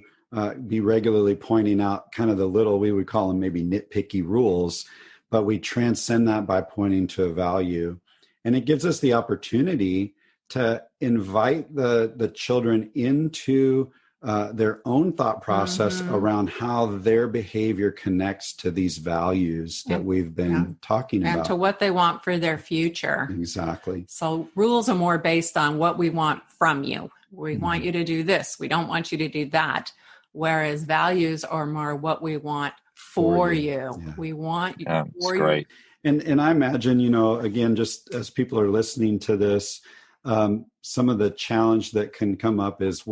B: be regularly pointing out kind of the little, we would call them maybe nitpicky rules, but we transcend that by pointing to a value. And it gives us the opportunity to invite the children into their own thought process around how their behavior connects to these values that we've been talking about.
D: And to what they want for their future.
B: Exactly.
D: So rules are more based on what we want from you. We want you to do this. We don't want you to do that. Whereas values are more what we want for you. Yeah. We want you for
A: great.
B: You. And I imagine, again, just as people are listening to this, some of the challenge that can come up is,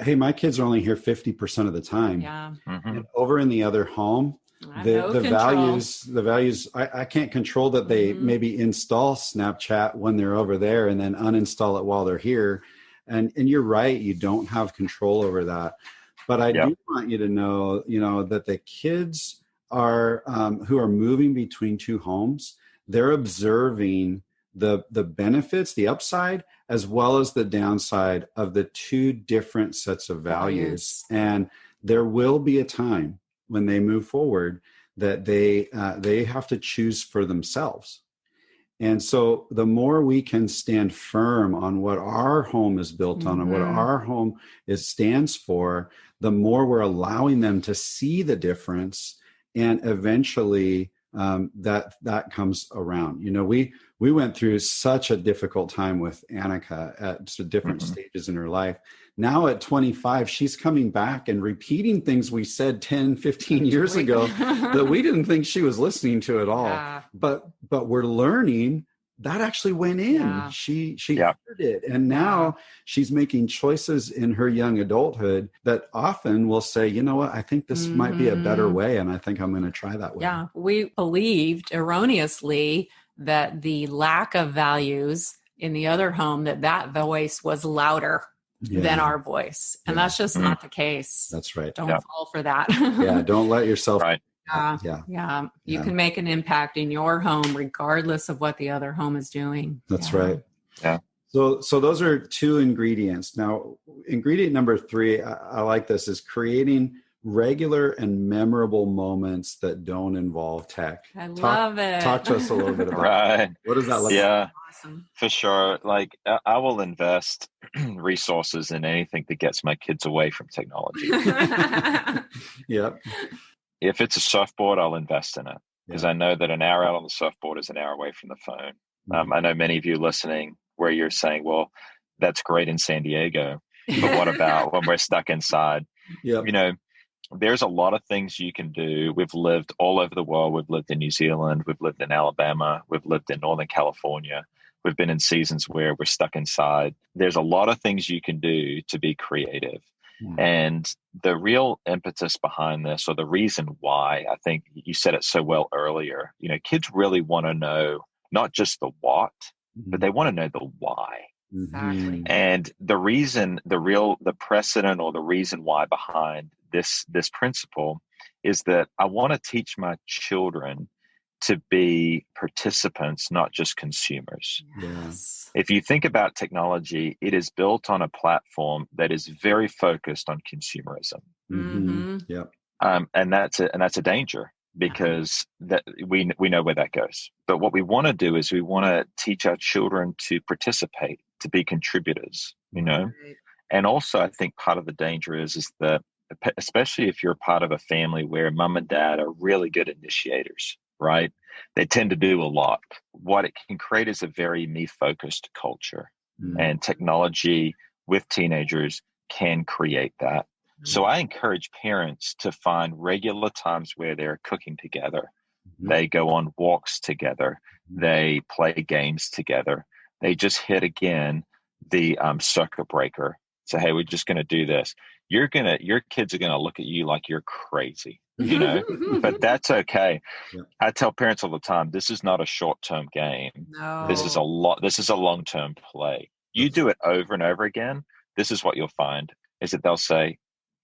B: hey, my kids are only here 50% of the time.
D: Yeah.
A: Mm-hmm.
B: And over in the other home, the values, I can't control that they maybe install Snapchat when they're over there and then uninstall it while they're here. And you're right, you don't have control over that. But I do want you to know, that the kids are who are moving between two homes, they're observing the benefits, the upside, as well as the downside of the two different sets of values. And there will be a time when they move forward that they have to choose for themselves. And so the more we can stand firm on what our home is built on and what our home stands for, the more we're allowing them to see the difference. And eventually that comes around. We went through such a difficult time with Annika at different stages in her life. Now at 25, she's coming back and repeating things we said 10, 15 years ago that we didn't think she was listening to at all.
D: Yeah.
B: But we're learning that actually went in.
D: Yeah.
B: She heard it. And now she's making choices in her young adulthood that often will say, you know what, I think this might be a better way. And I think I'm going to try that way.
D: Yeah. We believed erroneously that the lack of values in the other home, that voice was louder than our voice. And that's just not the case.
B: That's right.
D: Don't fall for that.
B: Don't let yourself.
A: Right.
D: You can make an impact in your home regardless of what the other home is doing.
B: That's right.
A: Yeah.
B: So those are two ingredients. Now, ingredient number 3, I like this, is creating regular and memorable moments that don't involve tech.
D: I love it.
B: Talk to us a little bit about
A: that.
B: What does that look like?
A: Yeah,
D: awesome.
A: For sure. Like I will invest resources in anything that gets my kids away from technology.
B: Yep.
A: If it's a surfboard, I'll invest in it because I know that an hour out on the surfboard is an hour away from the phone. I know many of you listening where you're saying, well, that's great in San Diego, but what about when we're stuck inside?
B: Yep.
A: There's a lot of things you can do. We've lived all over the world. We've lived in New Zealand. We've lived in Alabama. We've lived in Northern California. We've been in seasons where we're stuck inside. There's a lot of things you can do to be creative. And the real impetus behind this, or the reason why, I think you said it so well earlier, kids really want to know not just the what, but they want to know the why.
D: Exactly.
A: And the precedent or the reason why behind this principle is that I want to teach my children to be participants, not just consumers.
D: Yes.
A: If you think about technology, it is built on a platform that is very focused on consumerism.
B: Yep.
A: And that's a danger, because that we know where that goes. But what we want to do is we want to teach our children to participate, to be contributors,
D: Right.
A: And also, I think part of the danger is that, especially if you're part of a family where mom and dad are really good initiators, right? They tend to do a lot. What it can create is a very me-focused culture. And technology with teenagers can create that. So I encourage parents to find regular times where they're cooking together. They go on walks together. They play games together. They just hit again the circuit breaker. Say, hey, we're just going to do this. Your kids are going to look at you like you're crazy, but that's okay. Yeah. I tell parents all the time, this is not a short-term game.
D: No.
A: This is a long-term play. You do it over and over again. This is what you'll find is that they'll say,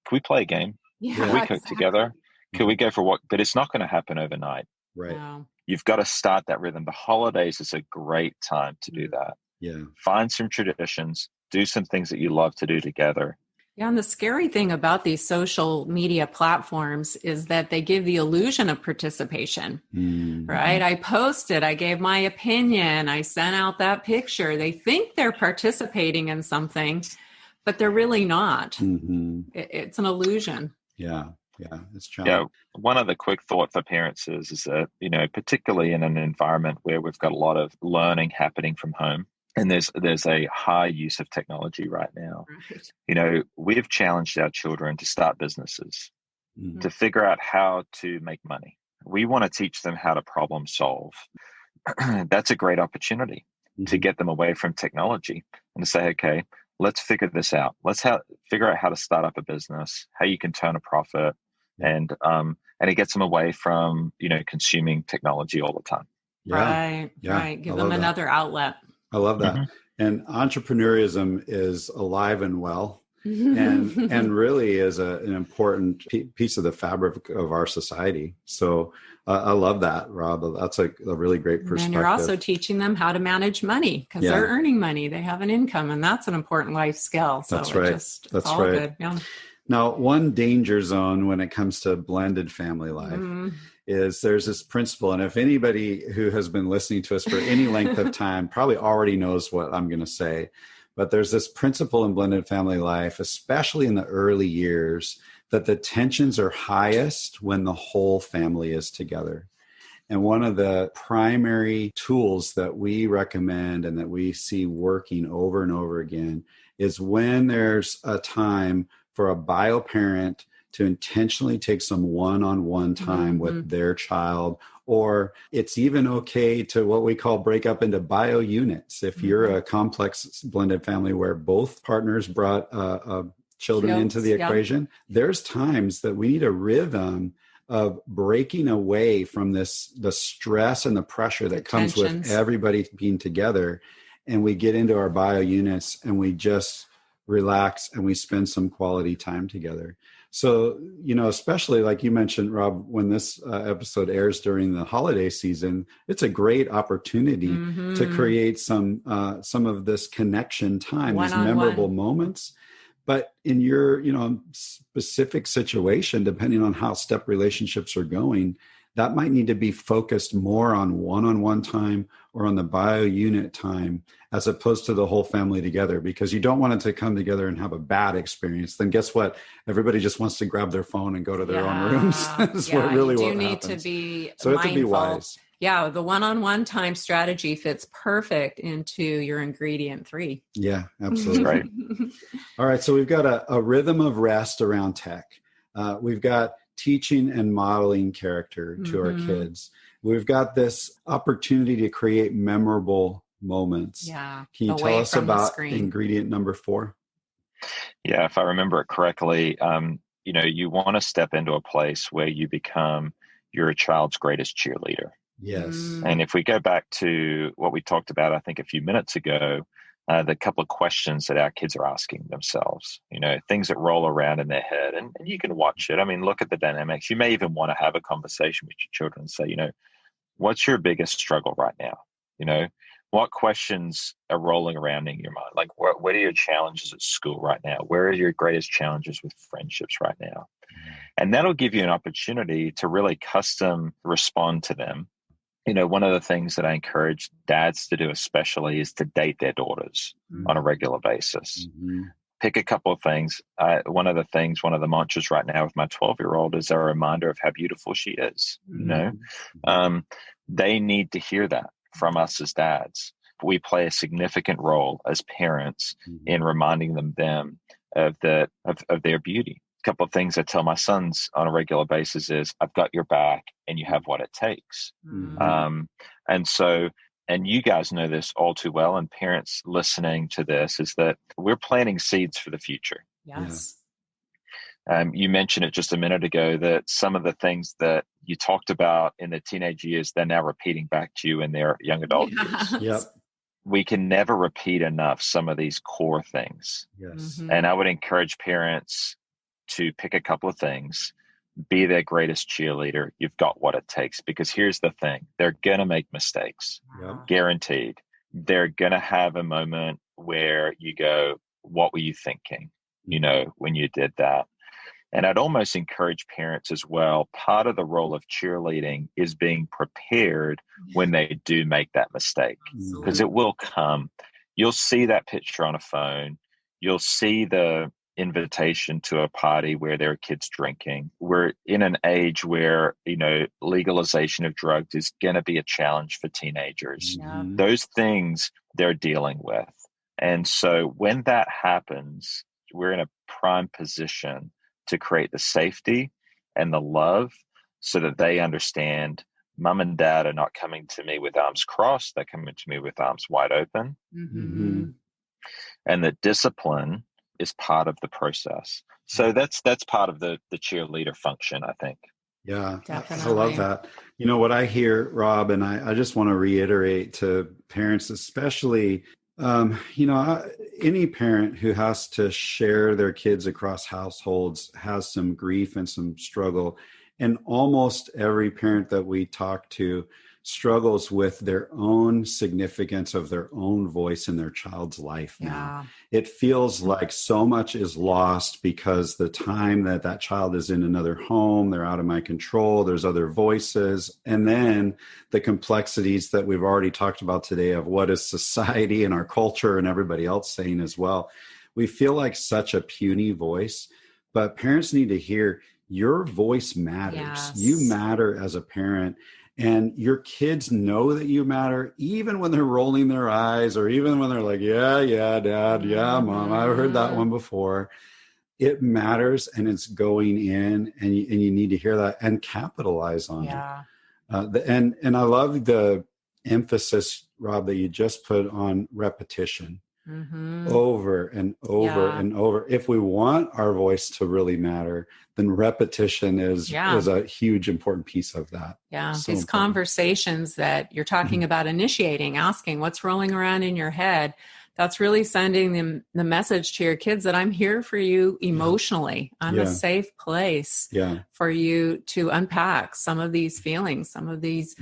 A: can we play a game?
D: Yeah,
A: Can we cook together? Can we go for a walk? But it's not going to happen overnight.
B: Right.
D: No.
A: You've got to start that rhythm. The holidays is a great time to do that.
B: Yeah.
A: Find some traditions, do some things that you love to do together.
D: Yeah, and the scary thing about these social media platforms is that they give the illusion of participation, right? I posted, I gave my opinion, I sent out that picture. They think they're participating in something, but they're really not. It's an illusion.
B: Yeah, it's challenging.
A: Yeah, one other quick thought for parents is that, particularly in an environment where we've got a lot of learning happening from home, and there's a high use of technology right now. Right. We've challenged our children to start businesses, to figure out how to make money. We want to teach them how to problem solve. That's a great opportunity to get them away from technology and to say, okay, let's figure this out. Let's figure out how to start up a business, how you can turn a profit, and it gets them away from consuming technology all the time.
D: Right. Give them another outlet.
B: I love that. And entrepreneurism is alive and well, and really is an important piece of the fabric of our society. So I love that, Rob. That's a really great perspective.
D: And you're also teaching them how to manage money, because they're earning money. They have an income, and that's an important life skill. So
B: that's right.
D: That's all good. Yeah.
B: Now, one danger zone when it comes to blended family life is there's this principle. And if anybody who has been listening to us for any length of time probably already knows what I'm going to say, but there's this principle in blended family life, especially in the early years, that the tensions are highest when the whole family is together. And one of the primary tools that we recommend and that we see working over and over again is when there's a time for a bio parent to intentionally take some one-on-one time with their child, or it's even okay to what we call break up into bio units. If you're a complex blended family where both partners brought children into the equation, there's times that we need a rhythm of breaking away from the stress and the pressure that comes with everybody being together. And we get into our bio units and we just relax and we spend some quality time together. So, especially like you mentioned, Rob, when this episode airs during the holiday season, it's a great opportunity to create some of this connection time, these memorable moments. But in your, specific situation, depending on how step relationships are going, that might need to be focused more on one-on-one time or on the bio unit time, as opposed to the whole family together, because you don't want it to come together and have a bad experience. Then guess what? Everybody just wants to grab their phone and go to their own rooms. That's what really what happens.
D: You do need to be
B: so
D: mindful.
B: To be wise.
D: Yeah, the one-on-one time strategy fits perfect into your ingredient 3.
B: Yeah, absolutely.
A: Right.
B: All right, so we've got a rhythm of rest around tech. We've got teaching and modeling character to our kids. We've got this opportunity to create memorable moments.
D: Yeah.
B: Can you tell us about ingredient number 4?
A: Yeah, if I remember it correctly, you want to step into a place where you become your child's greatest cheerleader.
B: Yes.
A: And if we go back to what we talked about, I think a few minutes ago, the couple of questions that our kids are asking themselves, things that roll around in their head, and you can watch it. I mean, look at the dynamics. You may even want to have a conversation with your children and say, what's your biggest struggle right now? What questions are rolling around in your mind? Like, what are your challenges at school right now? Where are your greatest challenges with friendships right now? And that'll give you an opportunity to really custom respond to them. One of the things that I encourage dads to do especially is to date their daughters on a regular basis. Pick a couple of things. One of the mantras right now with my 12-year-old is a reminder of how beautiful she is. They need to hear that from us as dads. We play a significant role as parents in reminding them of their beauty. A couple of things I tell my sons on a regular basis is, I've got your back and you have what it takes. And you guys know this all too well, and parents listening to this, is that we're planting seeds for the future.
D: Yes.
A: You mentioned it just a minute ago that some of the things that you talked about in the teenage years, they're now repeating back to you in their young adult years.
B: Yep.
A: We can never repeat enough some of these core things.
B: Yes.
A: And I would encourage parents to pick a couple of things, be their greatest cheerleader. You've got what it takes, because here's the thing. They're going to make mistakes, guaranteed. They're going to have a moment where you go, what were you thinking, when you did that? And I'd almost encourage parents as well. Part of the role of cheerleading is being prepared when they do make that mistake, because it will come. You'll see that picture on a phone. You'll see the invitation to a party where there are kids drinking. We're in an age where, legalization of drugs is going to be a challenge for teenagers. Those things they're dealing with. And so when that happens, we're in a prime position to create the safety and the love so that they understand mom and dad are not coming to me with arms crossed. They're coming to me with arms wide open. And that discipline is part of the process. So that's part of the cheerleader function, I think.
B: Yeah, definitely. I love that. What I hear, Rob, and I just want to reiterate to parents, especially, any parent who has to share their kids across households has some grief and some struggle. And almost every parent that we talk to struggles with their own significance of their own voice in their child's life now. It feels like so much is lost because the time that child is in another home, they're out of my control, there's other voices. And then the complexities that we've already talked about today of what is society and our culture and everybody else saying as well. We feel like such a puny voice, but parents need to hear your voice matters. Yes. You matter as a parent. And your kids know that you matter, even when they're rolling their eyes, or even when they're like, yeah, dad, yeah, mom, I've heard that one before. It matters, and it's going in, and you need to hear that and capitalize on it. And I love the emphasis, Rob, that you just put on repetition. Over and over and over. If we want our voice to really matter, then repetition is a huge important piece of that.
D: These conversations that you're talking about initiating, asking what's rolling around in your head, that's really sending them the message to your kids that I'm here for you emotionally. I'm a safe place for you to unpack some of these feelings, some of these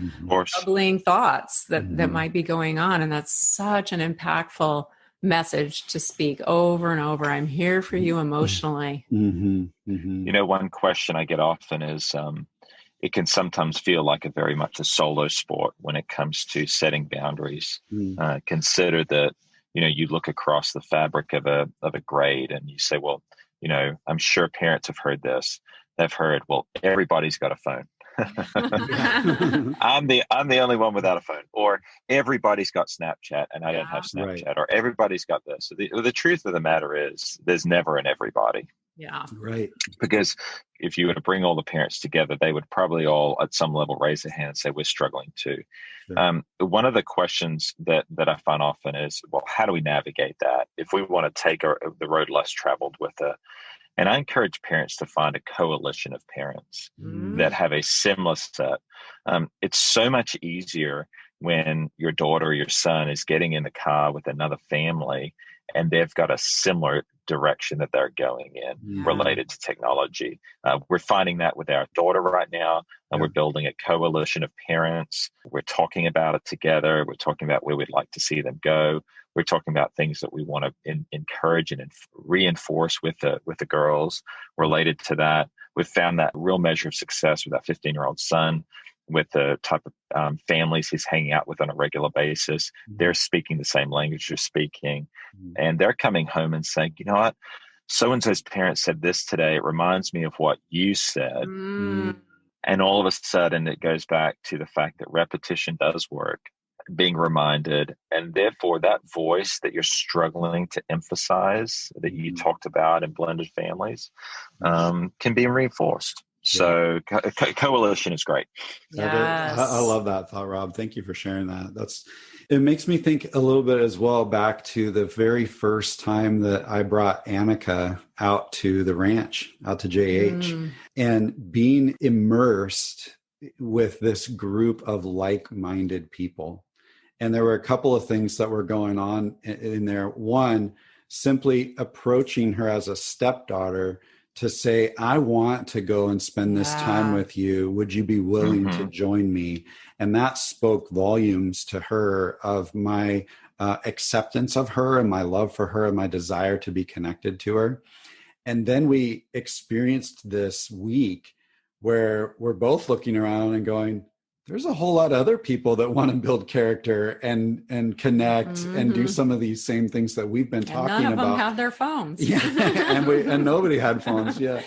D: troubling thoughts that might be going on. And that's such an impactful message to speak over and over. I'm here for you emotionally.
A: One question I get often is, it can sometimes feel like very much a solo sport when it comes to setting boundaries. Consider that, you look across the fabric of a grade and you say, well, I'm sure parents have heard this. They've heard, well, everybody's got a phone. I'm the only one without a phone, or everybody's got Snapchat and I don't have Snapchat, or everybody's got this. So the truth of the matter is, there's never an everybody.
D: Yeah.
B: Right.
A: Because if you were to bring all the parents together, they would probably all at some level raise their hand and say, we're struggling too. Sure. One of the questions that I find often is, well, how do we navigate that if we want to take the road less traveled with it? And I encourage parents to find a coalition of parents that have a similar set. It's so much easier when your daughter or your son is getting in the car with another family and they've got a similar direction that they're going in related to technology. We're finding that with our daughter right now, and we're building a coalition of parents. We're talking about it together. We're talking about where we'd like to see them go. We're talking about things that we want to encourage and reinforce with the girls related to that. We've found that real measure of success with that 15-year-old son, with the type of families he's hanging out with on a regular basis. They're speaking the same language you're speaking. And they're coming home and saying, you know what? So-and-so's parents said this today. It reminds me of what you said. And all of a sudden it goes back to the fact that repetition does work, being reminded. And therefore that voice that you're struggling to emphasize that you talked about in blended families can be reinforced. So coalition is great.
B: Yes. I love that thought, Rob. Thank you for sharing that. It makes me think a little bit as well back to the very first time that I brought Annika out to the ranch, out to JH, and being immersed with this group of like-minded people. And there were a couple of things that were going on in there. One, simply approaching her as a stepdaughter to say, I want to go and spend this time with you. Would you be willing to join me? And that spoke volumes to her of my acceptance of her and my love for her and my desire to be connected to her. And then we experienced this week where we're both looking around and going, there's a whole lot of other people that want to build character and connect and do some of these same things that we've been talking about.
D: None of them have their phones.
B: and nobody had phones. Yeah.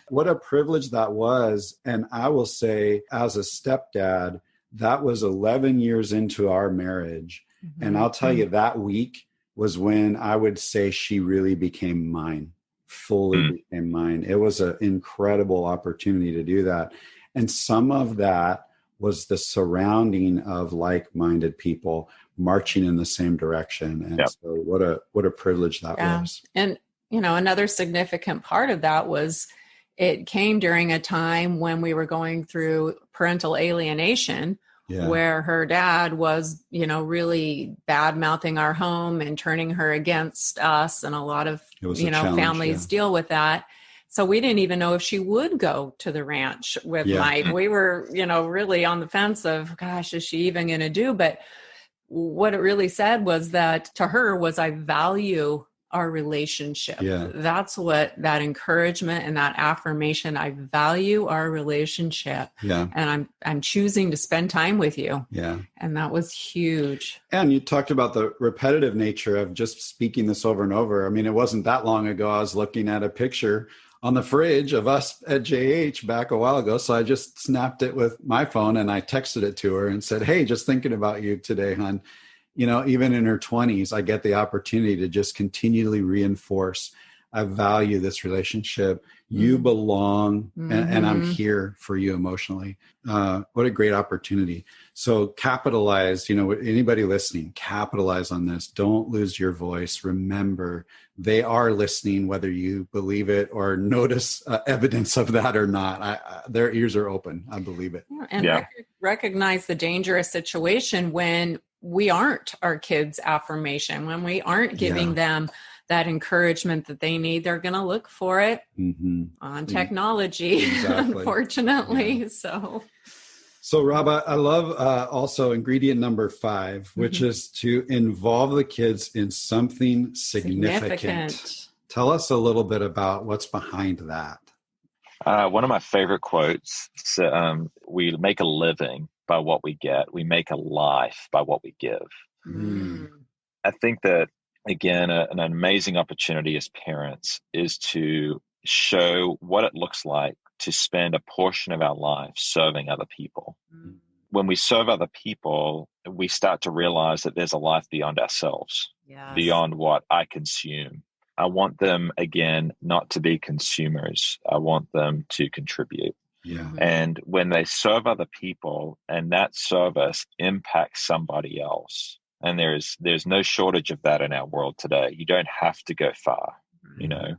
B: What a privilege that was. And I will say, as a stepdad, that was 11 years into our marriage. And I'll tell you, that week was when I would say she really became mine, fully became mine. It was an incredible opportunity to do that. And some of that was the surrounding of like-minded people marching in the same direction. And so what a privilege that was.
D: And, another significant part of that was it came during a time when we were going through parental alienation, where her dad was, really bad-mouthing our home and turning her against us. And a lot of, families deal with that. So we didn't even know if she would go to the ranch with Mike. We were, really on the fence of, gosh, is she even going to do? But what it really said was that to her was, I value our relationship. That's what that encouragement and that affirmation, I value our relationship. And I'm choosing to spend time with you. And that was huge.
B: And you talked about the repetitive nature of just speaking this over and over. I mean, it wasn't that long ago. I was looking at a picture on the fridge of us at JH back a while ago. So I just snapped it with my phone and I texted it to her and said, hey, just thinking about you today, hon. Even in her 20s, I get the opportunity to just continually reinforce, I value this relationship. You belong, and I'm here for you emotionally. What a great opportunity. So capitalize, anybody listening, capitalize on this. Don't lose your voice. Remember, they are listening, whether you believe it or notice evidence of that or not. Their ears are open. I believe it.
D: And recognize the dangerous situation when we aren't our kids' affirmation, when we aren't giving them that encouragement that they need. They're going to look for it on technology, unfortunately. So
B: Rob, I love also ingredient number 5, which is to involve the kids in something significant. Tell us a little bit about what's behind that.
A: One of my favorite quotes, we make a living by what we get. We make a life by what we give. I think that, again, an amazing opportunity as parents is to show what it looks like to spend a portion of our life serving other people. When we serve other people, we start to realize that there's a life beyond ourselves, beyond what I consume. I want them, again, not to be consumers. I want them to contribute.
B: Yeah.
A: And when they serve other people and that service impacts somebody else, and there's no shortage of that in our world today. You don't have to go far, you know.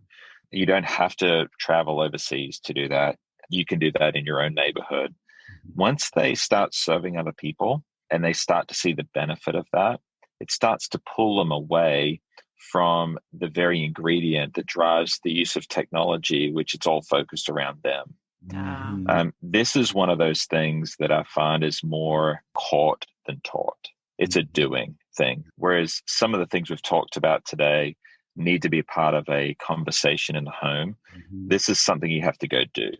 A: You don't have to travel overseas to do that. You can do that in your own neighborhood. Once they start serving other people and they start to see the benefit of that, it starts to pull them away from the very ingredient that drives the use of technology, which it's all focused around them. This is one of those things that I find is more caught than taught. It's a doing thing. Whereas some of the things we've talked about today need to be part of a conversation in the home. This is something you have to go do.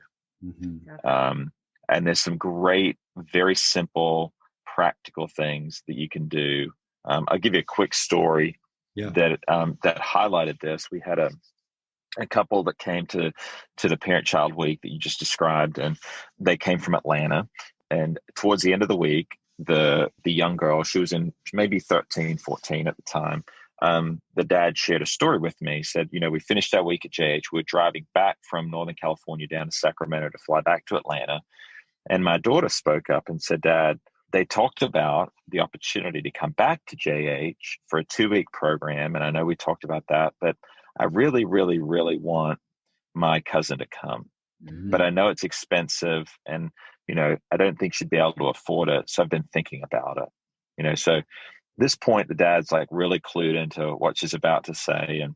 A: And there's some great, very simple, practical things that you can do. I'll give you a quick story that highlighted this. We had a couple that came to the Parent-Child Week that you just described, and they came from Atlanta. And towards the end of the week, the young girl, she was in maybe 13, 14 at the time, the dad shared a story with me. He said, we finished our week at JH. We were driving back from Northern California down to Sacramento to fly back to Atlanta. And my daughter spoke up and said, Dad, they talked about the opportunity to come back to JH for a 2-week program. And I know we talked about that, but I really, really, really want my cousin to come. But I know it's expensive and, I don't think she'd be able to afford it. So I've been thinking about it, so at this point, the dad's like really clued into what she's about to say. And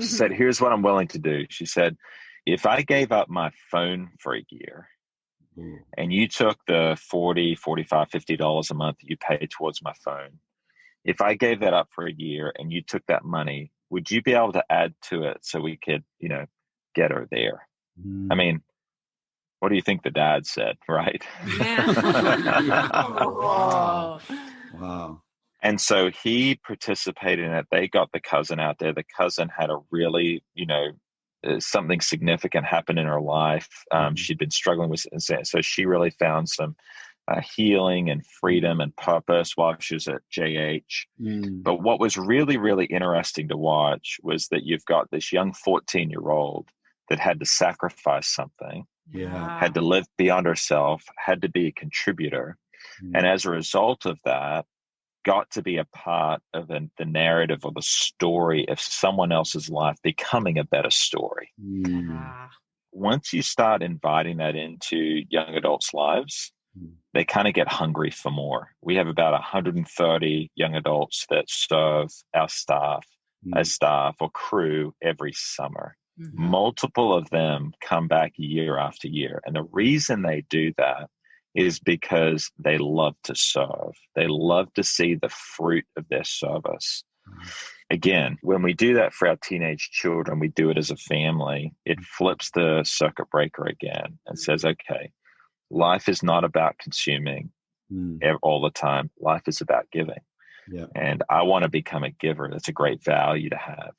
A: she said, here's what I'm willing to do. She said, if I gave up my phone for a year and you took the $40, $45, $50 a month that you pay towards my phone, if I gave that up for a year and you took that money, would you be able to add to it so we could, get her there? I mean, what do you think the dad said, right?
B: Wow.
A: And so he participated in it. They got the cousin out there. The cousin had a really, something significant happen in her life. She'd been struggling with it. So she really found some healing and freedom and purpose while she was at JH. But what was really, really interesting to watch was that you've got this young 14-year-old that had to sacrifice something, had to live beyond herself, had to be a contributor. And as a result of that, got to be a part of the narrative or the story of someone else's life becoming a better story. Once you start inviting that into young adults' lives, they kind of get hungry for more. We have about 130 young adults that serve our staff as staff or crew every summer. Multiple of them come back year after year. And the reason they do that is because they love to serve. They love to see the fruit of their service. Again, when we do that for our teenage children, we do it as a family. It flips the circuit breaker again and says, okay, life is not about consuming all the time. Life is about giving. And I want to become a giver. That's a great value to have.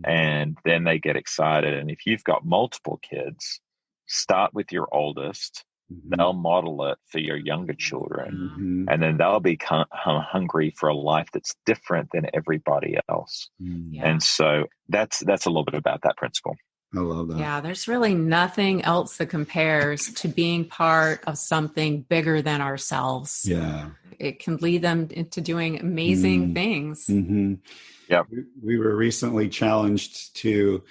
A: And then they get excited. And if you've got multiple kids, start with your oldest. They'll model it for your younger children. And then they'll become hungry for a life that's different than everybody else. And so that's a little bit about that principle.
B: I love that.
D: Yeah, there's really nothing else that compares to being part of something bigger than ourselves.
B: Yeah.
D: It can lead them into doing amazing things.
A: Yeah.
B: We were recently challenged to,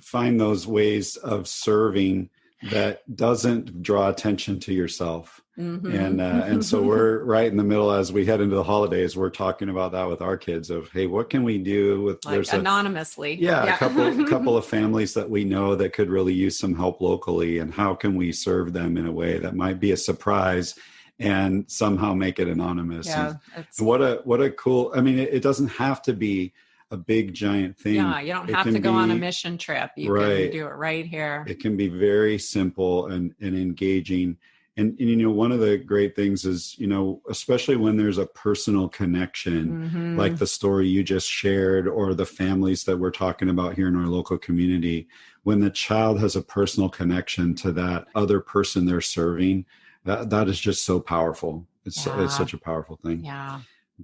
B: find those ways of serving that doesn't draw attention to yourself. And so we're right in the middle as we head into the holidays. We're talking about that with our kids of, hey, what can we do with
D: anonymously?
B: A couple of families that we know that could really use some help locally, and how can we serve them in a way that might be a surprise and somehow make it anonymous.
D: Yeah,
B: and what a cool, it doesn't have to be a big giant thing.
D: Yeah, you don't have to go on a mission trip. You can do it right here.
B: It can be very simple and engaging. And one of the great things is, especially when there's a personal connection, like the story you just shared, or the families that we're talking about here in our local community, when the child has a personal connection to that other person they're serving, that is just so powerful. It's such a powerful thing.
D: Yeah.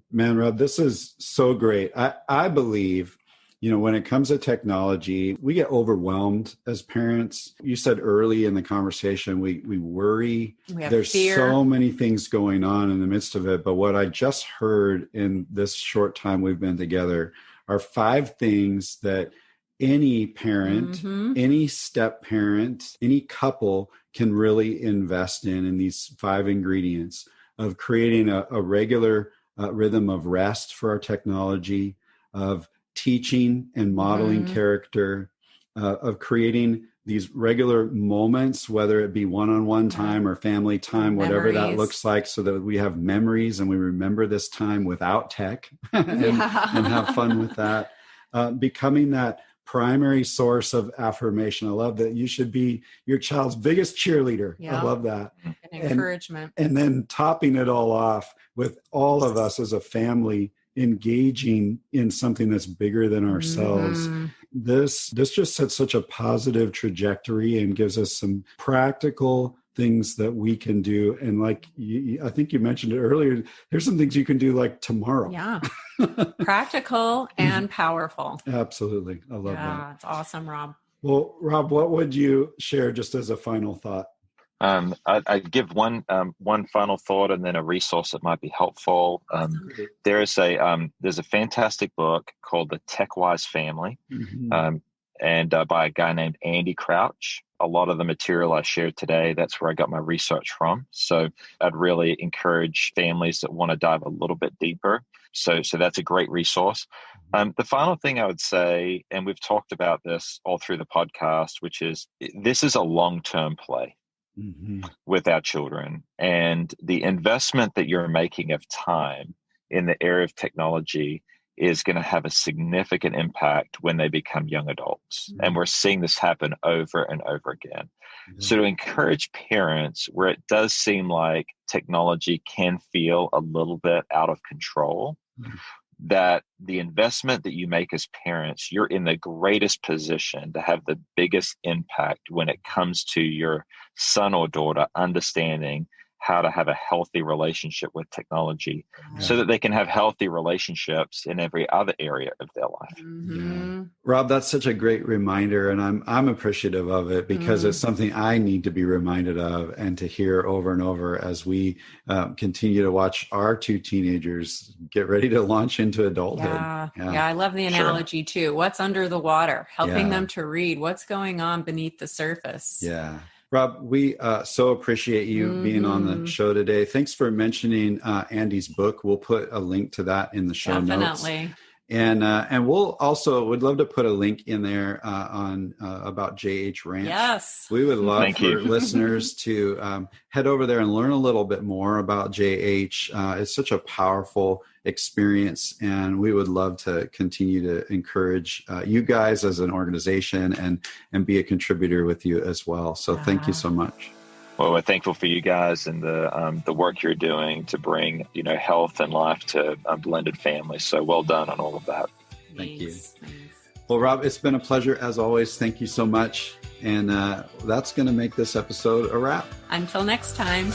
B: Man, Rob, this is so great. I believe when it comes to technology, we get overwhelmed as parents. You said early in the conversation, we worry. There's
D: fear.
B: So many things going on in the midst of it. But what I just heard in this short time we've been together are 5 things that any parent, any step parent, any couple can really invest in these 5 ingredients of creating a regular rhythm of rest for our technology, of teaching and modeling character, of creating these regular moments, whether it be one-on-one time or family time, whatever that looks like, so that we have memories and we remember this time without tech and have fun with that. Becoming that primary source of affirmation. I love that. You should be your child's biggest cheerleader. I love that.
D: And encouragement.
B: And then topping it all off with all of us as a family engaging in something that's bigger than ourselves. This just sets such a positive trajectory and gives us some practical things that we can do. And like I think you mentioned it earlier, there's some things you can do like tomorrow.
D: Yeah. Practical and powerful.
B: Absolutely. I love that.
D: Yeah, it's awesome, Rob.
B: Well, Rob, what would you share just as a final thought?
A: I'd give one final thought and then a resource that might be helpful. There's a fantastic book called The TechWise Family, and by a guy named Andy Crouch. A lot of the material I shared today, that's where I got my research from. So I'd really encourage families that want to dive a little bit deeper. So that's a great resource. The final thing I would say, and we've talked about this all through the podcast, which is this is a long-term play. With our children, and the investment that you're making of time in the area of technology is going to have a significant impact when they become young adults. And we're seeing this happen over and over again. So to encourage parents where it does seem like technology can feel a little bit out of control, that the investment that you make as parents, you're in the greatest position to have the biggest impact when it comes to your son or daughter understanding how to have a healthy relationship with technology so that they can have healthy relationships in every other area of their life.
B: Rob, that's such a great reminder, and I'm appreciative of it because it's something I need to be reminded of and to hear over and over as we continue to watch our 2 teenagers get ready to launch into adulthood.
D: Yeah, I love the analogy too. What's under the water? Helping them to read what's going on beneath the surface.
B: Yeah. Rob, we so appreciate you being on the show today. Thanks for mentioning Andy's book. We'll put a link to that in the show notes. And we'll also would love to put a link in there on about JH Ranch.
D: Yes.
B: We would love for listeners to head over there and learn a little bit more about JH. It's such a powerful experience, and we would love to continue to encourage you guys as an organization and be a contributor with you as well. So thank you so much.
A: Well, we're thankful for you guys and the work you're doing to bring, health and life to blended families. So well done on all of that.
B: Thank you. Well, Rob, it's been a pleasure as always. Thank you so much. And that's going to make this episode a wrap.
D: Until next time.